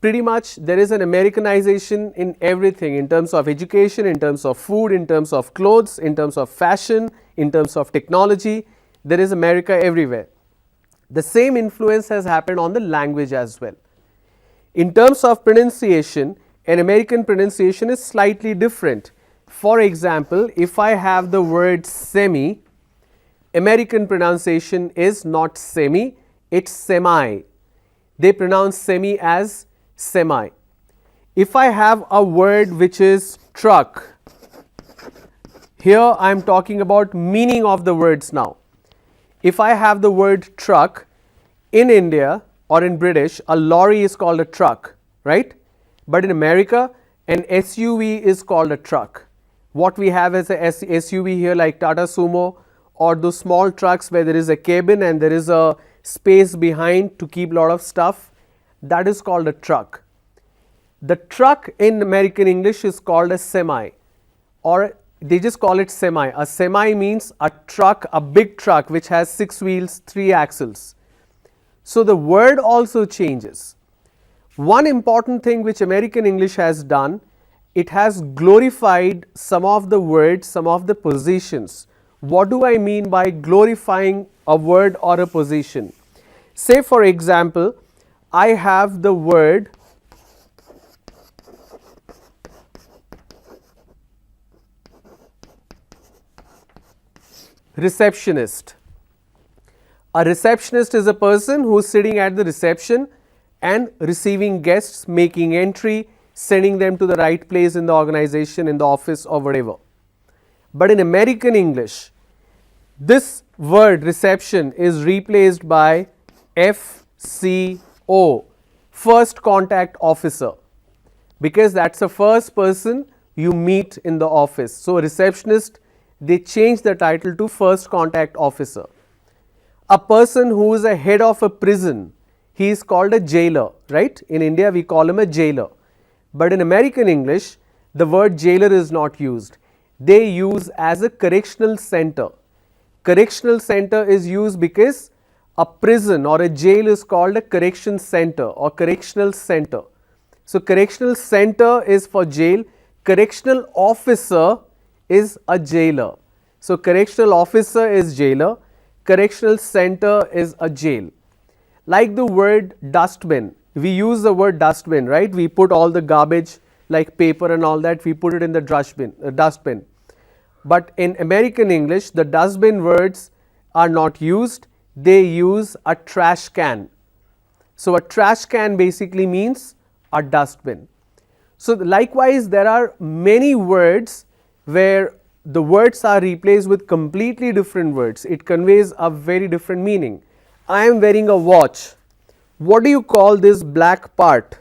pretty much there is an Americanization in everything, in terms of education, in terms of food, in terms of clothes, in terms of fashion, in terms of technology. There is America everywhere. The same influence has happened on the language as well. In terms of pronunciation, an American pronunciation is slightly different. For example, if I have the word semi, American pronunciation is not semi, it's semi. They pronounce semi as semi. If I have a word which is truck, here I am talking about meaning of the words now. If I have the word truck, in India or in British, a lorry is called a truck, right? But in America, an SUV is called a truck. What we have as a SUV here, like Tata Sumo, or those small trucks where there is a cabin and there is a space behind to keep a lot of stuff, that is called a truck. The truck in American English is called a semi, or they just call it semi. A semi means a truck, a big truck which has 6 wheels, 3 axles. So the word also changes. One important thing which American English has done, it has glorified some of the words, some of the positions. What do I mean by glorifying a word or a position? Say for example, I have the word receptionist. A receptionist is a person who is sitting at the reception and receiving guests, making entry, sending them to the right place in the organization, in the office or whatever. But in American English, this word reception is replaced by FCO, first contact officer, because that's the first person you meet in the office. So receptionist, they change the title to first contact officer. A person who is a head of a prison, he is called a jailer, right? In India we call him a jailer. But in American English, the word jailer is not used. They use as a correctional center. Correctional center is used because a prison or a jail is called a correction center or correctional center. So correctional center is for jail, correctional officer is a jailer. So correctional officer is jailer, correctional center is a jail. Like the word dustbin, we use the word dustbin, right? We put all the garbage like paper and all that, we put it in the dustbin. But in American English, the dustbin words are not used, they use a trash can. So a trash can basically means a dustbin. So likewise, there are many words where the words are replaced with completely different words. It conveys a very different meaning. I am wearing a watch. What do you call this black part?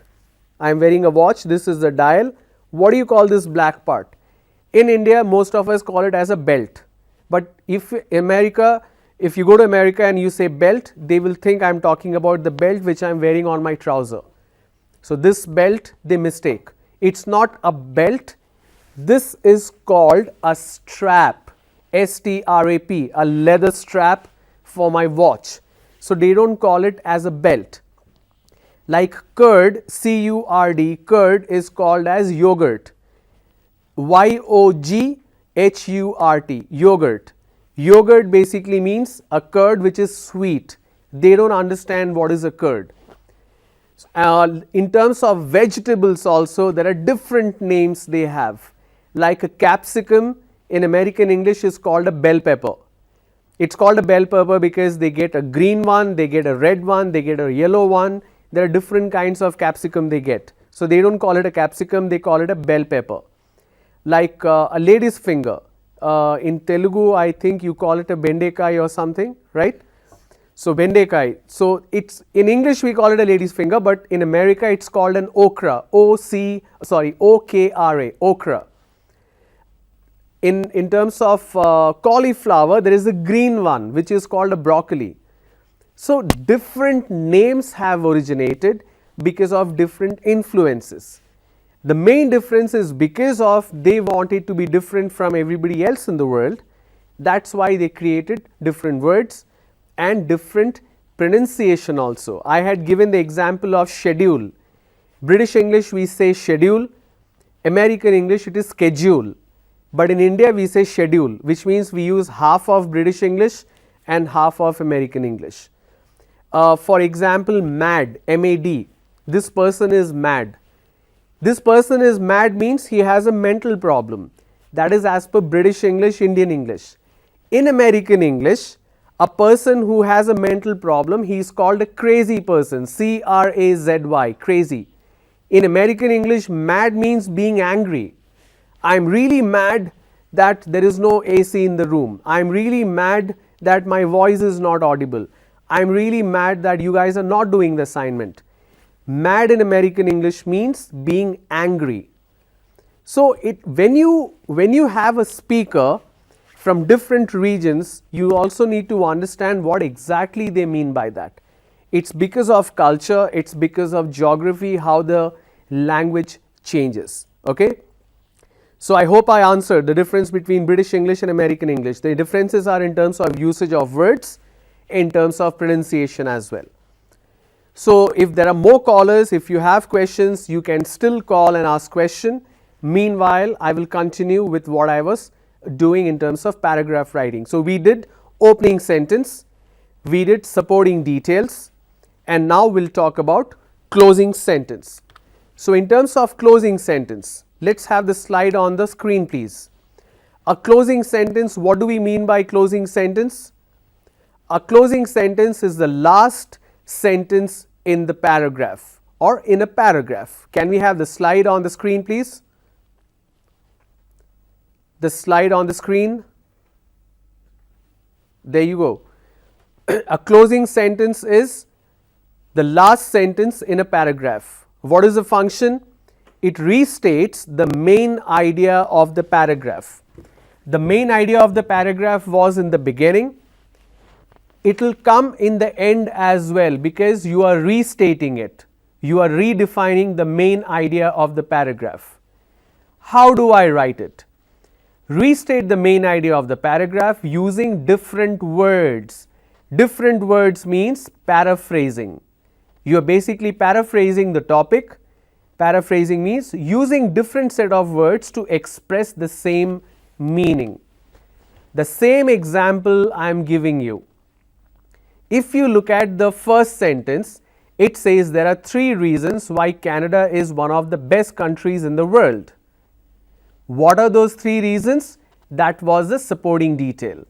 I am wearing a watch, this is the dial. What do you call this black part? In India, most of us call it as a belt. But if you go to America and you say belt, they will think I am talking about the belt which I am wearing on my trouser. So this belt, they mistake. It's not a belt. This is called a strap, S-T-R-A-P, a leather strap for my watch. So they don't call it as a belt. Like curd, C-U-R-D, curd is called as yogurt. Y-O-G-H-U-R-T, yogurt. Yogurt basically means a curd which is sweet. They don't understand what is a curd. In terms of vegetables also, there are different names they have. Like a capsicum in American English is called a bell pepper. It's called a bell pepper because they get a green one, they get a red one, they get a yellow one. There are different kinds of capsicum they get. So they don't call it a capsicum, they call it a bell pepper. Like a lady's finger. In Telugu, I think you call it a bendekai or something, right? So bendekai. So it's in English we call it a lady's finger, but in America it's called an okra. OKRA, okra. In terms of cauliflower, there is a green one which is called a broccoli. So different names have originated because of different influences. The main difference is because of they wanted to be different from everybody else in the world. That's why they created different words and different pronunciation also. I had given the example of schedule. British English we say schedule, American English it is schedule, but in India we say schedule, which means we use half of British English and half of American English. For example, mad, MAD, this person is mad. This person is mad means he has a mental problem. That is as per British English, Indian English. In American English, a person who has a mental problem, he is called a crazy person, CRAZY, crazy. In American English, mad means being angry. I am really mad that there is no AC in the room. I am really mad that my voice is not audible. I am really mad that you guys are not doing the assignment. Mad in American English means being angry. So when you have a speaker from different regions, you also need to understand what exactly they mean by that. It's because of culture, it's because of geography, how the language changes. Okay. So I hope I answered the difference between British English and American English. The differences are in terms of usage of words, in terms of pronunciation as well. So if there are more callers, if you have questions, you can still call and ask question. Meanwhile, I will continue with what I was doing in terms of paragraph writing. So we did opening sentence, we did supporting details, and now we'll talk about closing sentence. So in terms of closing sentence, let's have the slide on the screen please. A closing sentence, what do we mean by closing sentence? A closing sentence is the last sentence in the paragraph or in a paragraph. Can we have the slide on the screen please? The slide on the screen. There you go. A closing sentence is the last sentence in a paragraph. What is the function? It restates the main idea of the paragraph. The main idea of the paragraph was in the beginning. It will come in the end as well because you are restating it. You are redefining the main idea of the paragraph. How do I write it? Restate the main idea of the paragraph using different words. Different words means paraphrasing. You are basically paraphrasing the topic. Paraphrasing means using different set of words to express the same meaning. The same example I am giving you. If you look at the first sentence, it says there are 3 reasons why Canada is one of the best countries in the world. What are those 3 reasons? That was the supporting detail.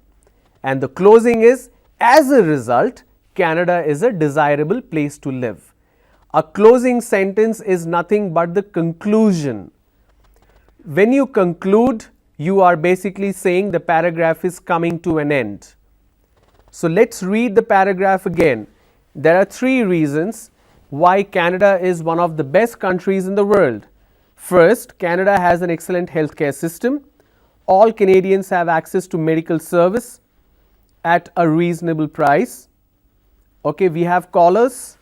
And the closing is, as a result, Canada is a desirable place to live. A closing sentence is nothing but the conclusion. When you conclude, you are basically saying the paragraph is coming to an end. So let's read the paragraph again. There are 3 reasons why Canada is one of the best countries in the world. First, Canada has an excellent healthcare system. All Canadians have access to medical service at a reasonable price. Okay, we have callers.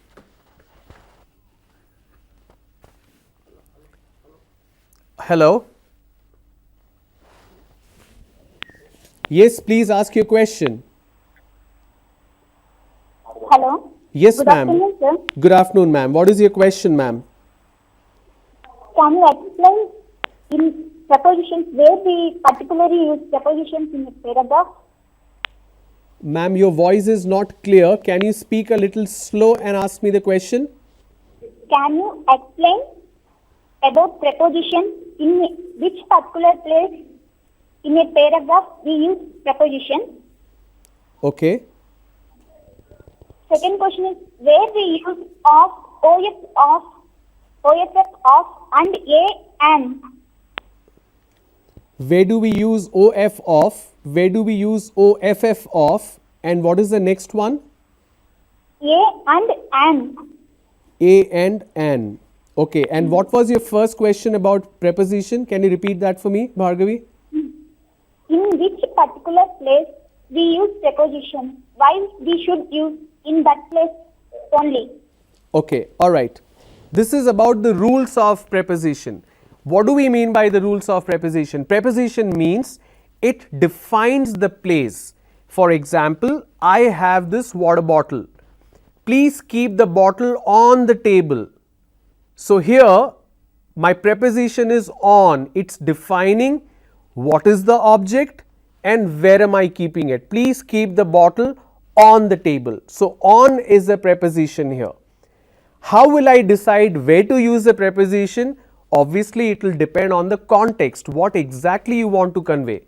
Hello. Yes, please ask your question. Hello. Yes, Good ma'am. afternoon, sir. Good afternoon, ma'am. What is your question, ma'am? Can you explain in prepositions where we particularly use prepositions in a paragraph? Ma'am, your voice is not clear. Can you speak a little slow and ask me the question? Can you explain about prepositions in which particular place in a paragraph we use preposition? Okay. Second question is where we use of, OFF of and a and. Where do we use OF of? Where do we use OFF of? And what is the next one? A and an. A and an. Okay, and what was your first question about preposition? Can you repeat that for me, Bhargavi? In which particular place we use preposition? Why we should use in that place only? Okay, all right. This is about the rules of preposition. What do we mean by the rules of preposition? Preposition means it defines the place. For example, I have this water bottle. Please keep the bottle on the table. So here my preposition is on. It's defining what is the object and where am I keeping it. Please keep the bottle on the table. So on is a preposition here. How will I decide where to use the preposition? Obviously, it will depend on the context, what exactly you want to convey.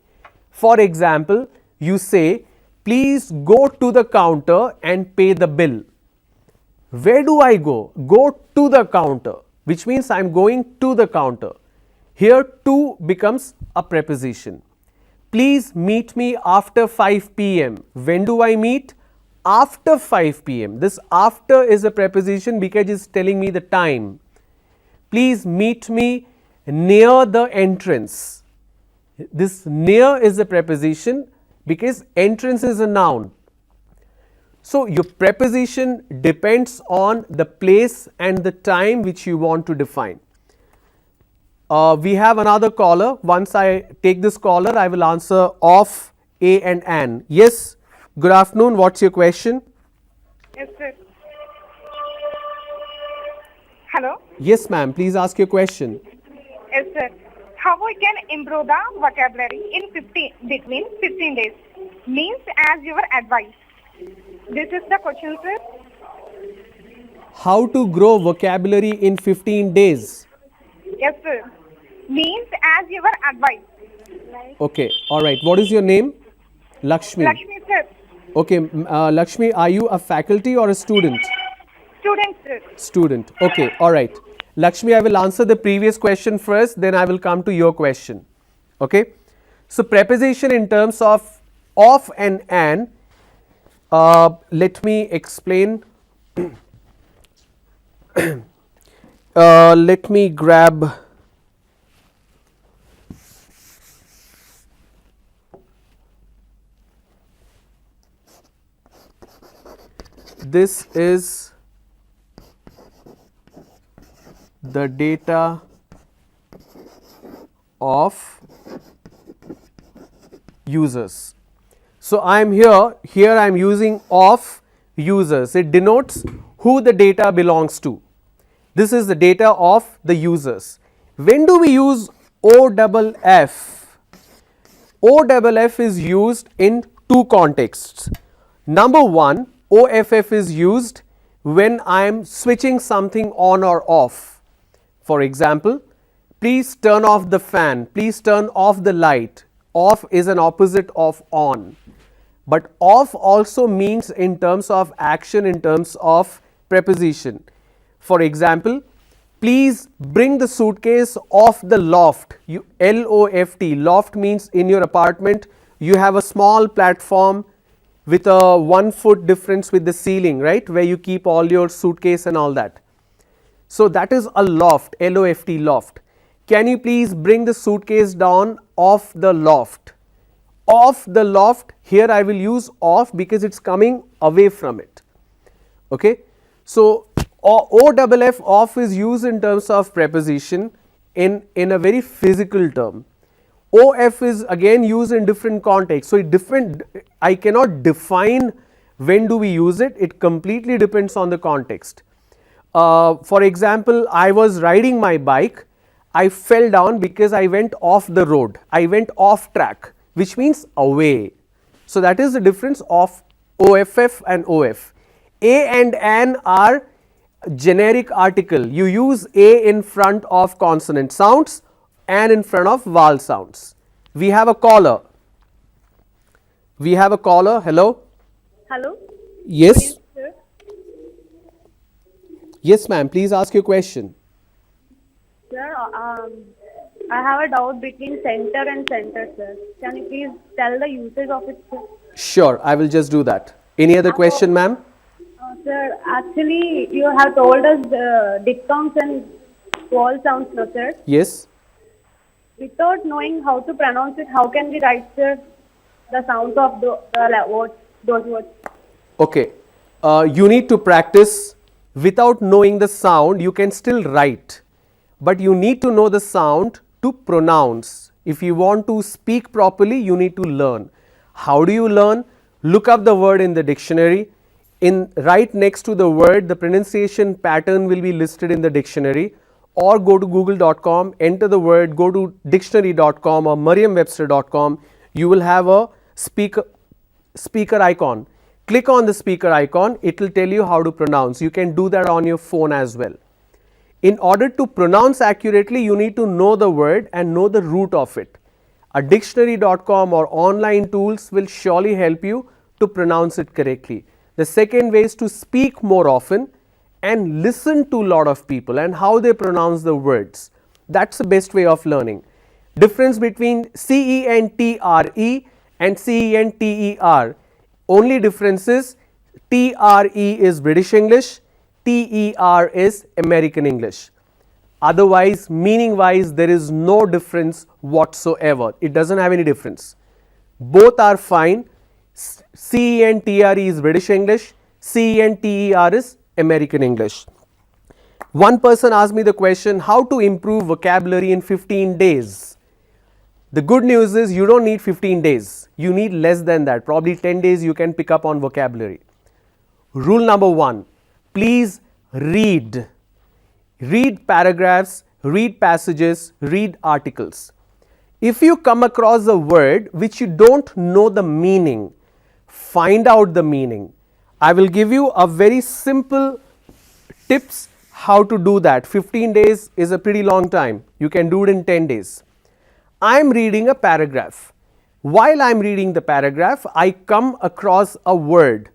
For example, you say, please go to the counter and pay the bill. Where do I go? Go to the counter, which means I am going to the counter. Here to becomes a preposition. Please meet me after 5 p.m. When do I meet? After 5 p.m. This after is a preposition because it's telling me the time. Please meet me near the entrance. This near is a preposition because entrance is a noun. So your preposition depends on the place and the time which you want to define. We have another caller. Once I take this caller, I will answer of, a and an. Yes, good afternoon. What's your question? Yes, sir. Hello? Yes, ma'am. Please ask your question. Yes, sir. How we can improve the vocabulary in between 15 days? Means as your advice. This is the question, sir. How to grow vocabulary in 15 days? Yes, sir. Means as your advice. Okay, all right. What is your name? Lakshmi. Lakshmi, sir. Okay, Lakshmi, are you a faculty or a student? Student, sir. Student. Okay, all right. Lakshmi, I will answer the previous question first, then I will come to your question. Okay. So, preposition in terms of and an, let me explain. Let me grab this is the data of users. So I am here I am using of users. It denotes who the data belongs to. This is the data of the users. When do we use OFF? OFF is used in two contexts. Number one, OFF is used when I am switching something on or off. For example, please turn off the fan, please turn off the light. Off is an opposite of on. But off also means in terms of action, in terms of preposition. For example, please bring the suitcase off the loft. L-O-F-T, loft means in your apartment you have a small platform with a 1 foot difference with the ceiling, right, where you keep all your suitcase and all that. So that is a loft, L-O-F-T, loft. Can you please bring the suitcase down off the loft? Off the loft, here I will use off because it's coming away from it. Okay. So OFF, off, is used in terms of preposition in a very physical term. OF is again used in different contexts. So I cannot define when do we use it. It completely depends on the context. For example, I was riding my bike. I fell down because I went off the road. I went off track, which means away. So that is the difference of OFF and OF. A and an are generic article. You use A in front of consonant sounds and in front of vowel sounds. We have a caller. Hello. Hello. Yes. Yes, ma'am. Please ask your question. Sir, I have a doubt between center and center, sir. Can you please tell the usage of it, sir? Sure, I will just do that. Any other question, ma'am? Sir, actually, you have told us diphthongs and vowel sounds, no, sir. Yes. Without knowing how to pronounce it, how can we write, sir, the sounds of words, those words? Okay. You need to practice. Without knowing the sound, you can still write. But you need to know the sound to pronounce. If you want to speak properly, you need to learn. How do you learn? Look up the word in the dictionary. In right next to the word, the pronunciation pattern will be listed in the dictionary, or go to google.com, enter the word, go to dictionary.com or merriam-webster.com. You will have a speaker icon. Click on the speaker icon, it will tell you how to pronounce. You can do that on your phone as well. In order to pronounce accurately, you need to know the word and know the root of it. A dictionary.com or online tools will surely help you to pronounce it correctly. The second way is to speak more often and listen to a lot of people and how they pronounce the words. That's the best way of learning. Difference between CENTRE and CENTER. Only difference is TRE is British English, TER is American English. Otherwise, meaning wise, there is no difference whatsoever. It doesn't have any difference. Both are fine. CENTRE is British English, CENTER is American English. One person asked me the question, how to improve vocabulary in 15 days? The good news is you don't need 15 days. You need less than that. Probably 10 days you can pick up on vocabulary. Rule number 1, please read. Read paragraphs, read passages, read articles. If you come across a word which you don't know the meaning, find out the meaning. I will give you a very simple tips how to do that. 15 days is a pretty long time. You can do it in 10 days. I am reading a paragraph. While I am reading the paragraph, I come across a word,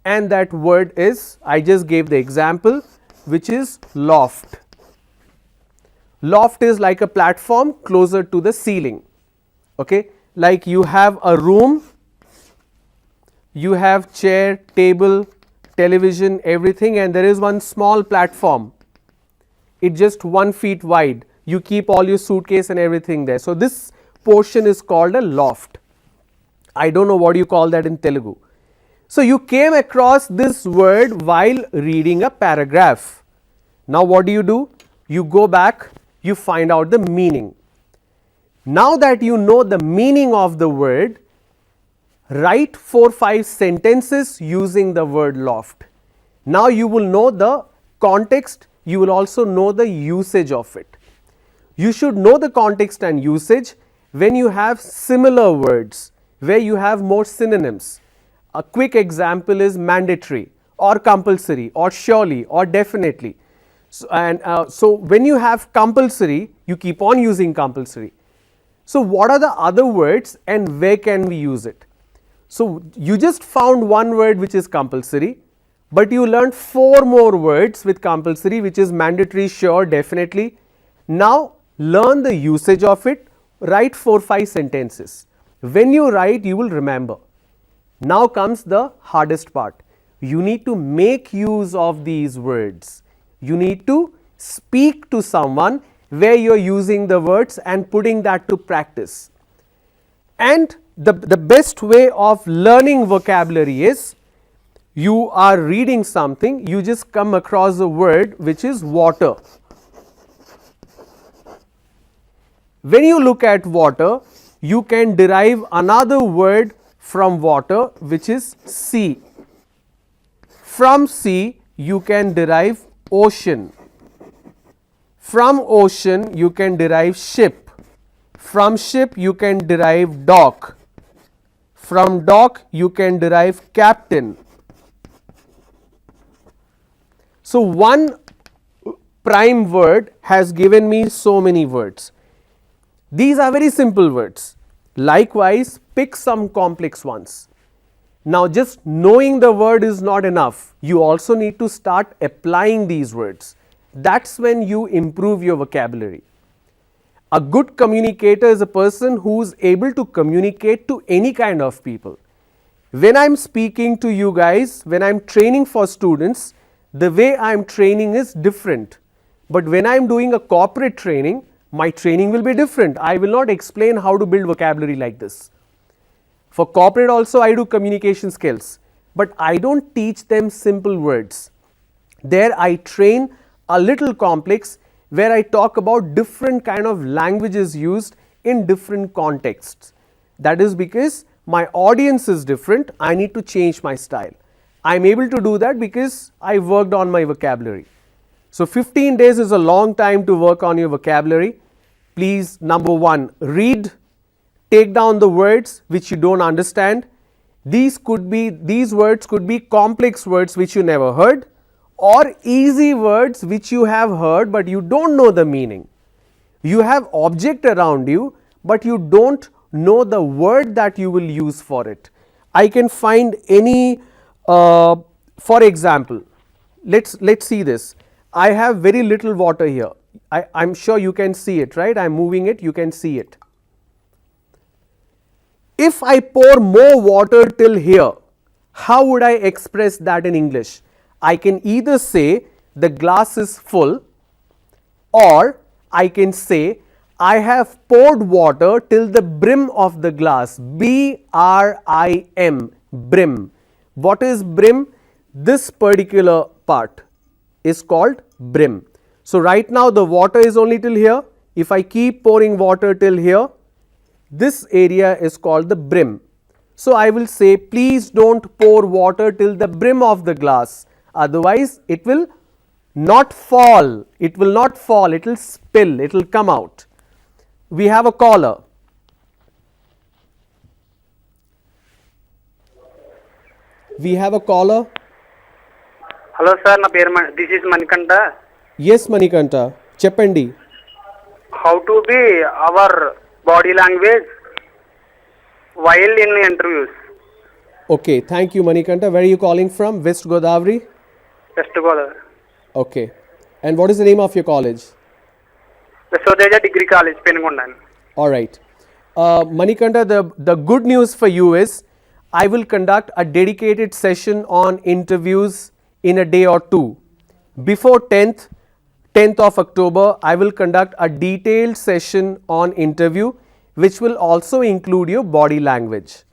and that word is, I just gave the example, which is loft. Loft is like a platform closer to the ceiling. Okay, like you have a room, you have chair, table, television, everything, and there is one small platform. It's just 1 feet wide. You keep all your suitcase and everything there. So this portion is called a loft. I don't know what you call that in Telugu. So you came across this word while reading a paragraph. Now what do? You go back, you find out the meaning. Now that you know the meaning of the word, write 4-5 sentences using the word loft. Now you will know the context, you will also know the usage of it. You should know the context and usage when you have similar words, where you have more synonyms. A quick example is mandatory or compulsory or surely or definitely. So when you have compulsory, you keep on using compulsory. So what are the other words and where can we use it? So you just found one word which is compulsory, but you learned 4 more words with compulsory, which is mandatory, sure, definitely. Now learn the usage of it, write 4-5 sentences. When you write, you will remember. Now comes the hardest part. You need to make use of these words. You need to speak to someone where you are using the words and putting that to practice. And the best way of learning vocabulary is, you are reading something, you just come across a word which is water. When you look at water, you can derive another word from water which is sea. From sea you can derive ocean. From ocean you can derive ship. From ship you can derive dock. From dock you can derive captain. So one prime word has given me so many words. These are very simple words. Likewise, pick some complex ones. Now just knowing the word is not enough. You also need to start applying these words. That's when you improve your vocabulary. A good communicator is a person who is able to communicate to any kind of people. When I'm speaking to you guys, when I'm training for students, the way I'm training is different. But when I'm doing a corporate training, my training will be different. I will not explain how to build vocabulary like this. For corporate also I do communication skills, but I don't teach them simple words. There I train a little complex where I talk about different kind of languages used in different contexts. That is because my audience is different, I need to change my style. I am able to do that because I worked on my vocabulary. So 15 days is a long time to work on your vocabulary. Please, number one, read, take down the words which you don't understand. These words could be complex words which you never heard, or easy words which you have heard but you don't know the meaning. You have object around you but you don't know the word that you will use for it. I can find any, for example, let's see this. I have very little water here. I'm sure you can see it, right? I'm moving it, you can see it. If I pour more water till here, how would I express that in English? I can either say the glass is full, or I can say I have poured water till the brim of the glass. B-R-I-M, brim. What is brim? This particular part is called brim. So right now the water is only till here. If I keep pouring water till here, this area is called the brim. So I will say, please don't pour water till the brim of the glass, otherwise it will not fall, it will not fall, it will spill, it will come out. We have a caller. We have a caller. Hello sir, this is Manikanta. Yes, Manikanta. Cheppandi. How to be our body language while in interviews? Okay, thank you, Manikanta. Where are you calling from? West Godavari? West Godavari. Okay. And what is the name of your college? Vesodeja Degree College, Penugondan. Alright. Manikanta, the good news for you is I will conduct a dedicated session on interviews in a day or two. Before 10th of October, I will conduct a detailed session on interview which will also include your body language.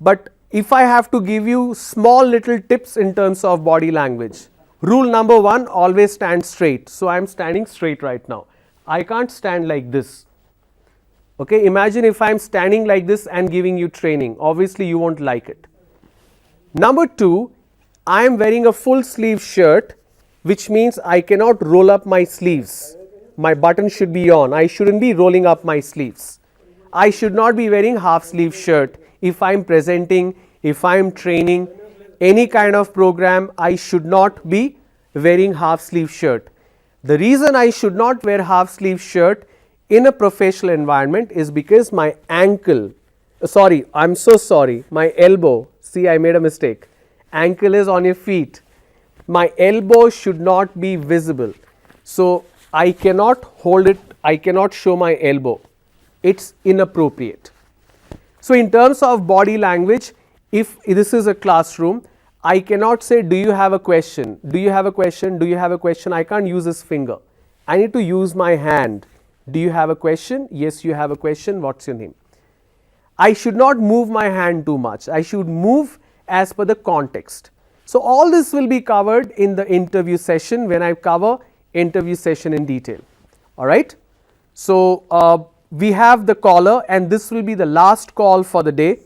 But if I have to give you small little tips in terms of body language, rule number one, always stand straight. So I am standing straight right now. I can't stand like this. Okay, imagine if I am standing like this and giving you training, obviously you won't like it. Number two, I am wearing a full sleeve shirt, which means I cannot roll up my sleeves. My button should be on. I shouldn't be rolling up my sleeves. I should not be wearing half sleeve shirt. If I am presenting, if I am training, any kind of program, I should not be wearing half sleeve shirt. The reason I should not wear half sleeve shirt in a professional environment is because my ankle, I'm so sorry, my elbow, see I made a mistake. Ankle is on your feet. My elbow should not be visible. So I cannot hold it, I cannot show my elbow. It's inappropriate. So in terms of body language, if this is a classroom, I cannot say, do you have a question? Do you have a question? Do you have a question? I can't use this finger. I need to use my hand. Do you have a question? Yes, you have a question. What's your name? I should not move my hand too much. I should move as per the context. So all this will be covered in the interview session when I cover interview session in detail. All right. So we have the caller, and this will be the last call for the day.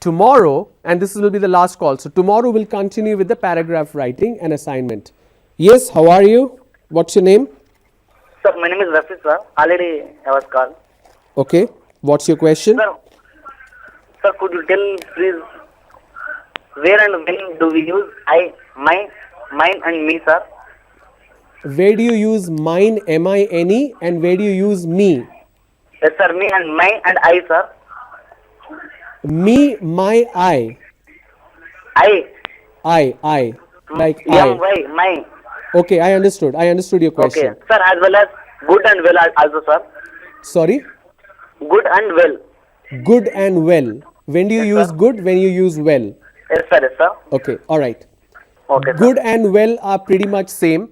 Tomorrow, and this will be the last call. So tomorrow we'll continue with the paragraph writing and assignment. Yes, how are you? What's your name? Sir, my name is Rafi, sir. Already I was called. Okay. What's your question? Sir, could you tell please where and when do we use I, mine and me, sir? Where do you use mine, M-I-N-E, and where do you use me? Yes, sir, me and mine and I, sir. Me, my, I. I. Like I. Mine. Okay, I understood. I understood your question. Okay, sir, as well as good and well also, sir. Sorry? Good and well. Good and well. When do you Yes, use sir. good? When you use well. Yes, sir. Yes, sir. Okay, all right. Okay, sir. Good and well are pretty much same.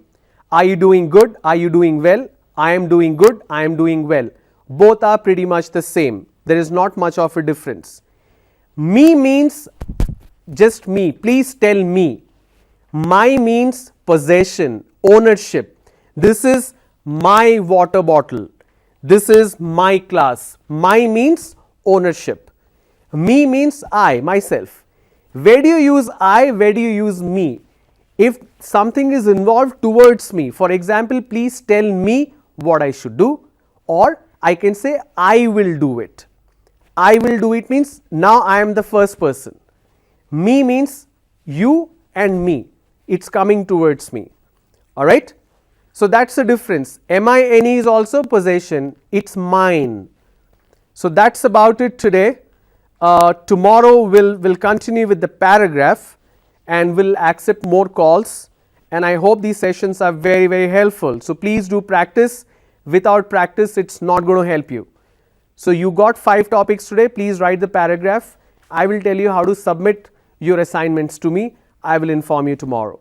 Are you doing good? Are you doing well? I am doing good. I am doing well. Both are pretty much the same. There is not much of a difference. Me means just me. Please tell me. My means possession, ownership. This is my water bottle. This is my class. My means ownership. Me means I, myself. Where do you use I? Where do you use me? If something is involved towards me, for example, please tell me what I should do, or I can say I will do it. I will do it means now I am the first person. Me means you and me. It's coming towards me. Alright. So that's the difference. MINE is also possession. It's mine. So that's about it today. Tomorrow we'll continue with the paragraph and we'll accept more calls, and I hope these sessions are very, very helpful. So please do practice. Without practice it's not going to help you. So you got 5 topics today. Please write the paragraph. I will tell you how to submit your assignments to me. I will inform you tomorrow.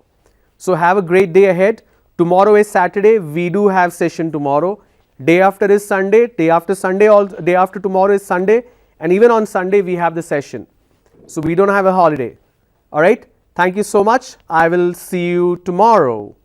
So have a great day ahead. Tomorrow is Saturday. We do have session tomorrow. Day after is Sunday. Day after Sunday, day after tomorrow is Sunday, and even on Sunday we have the session. So we don't have a holiday. All right. Thank you so much. I will see you tomorrow.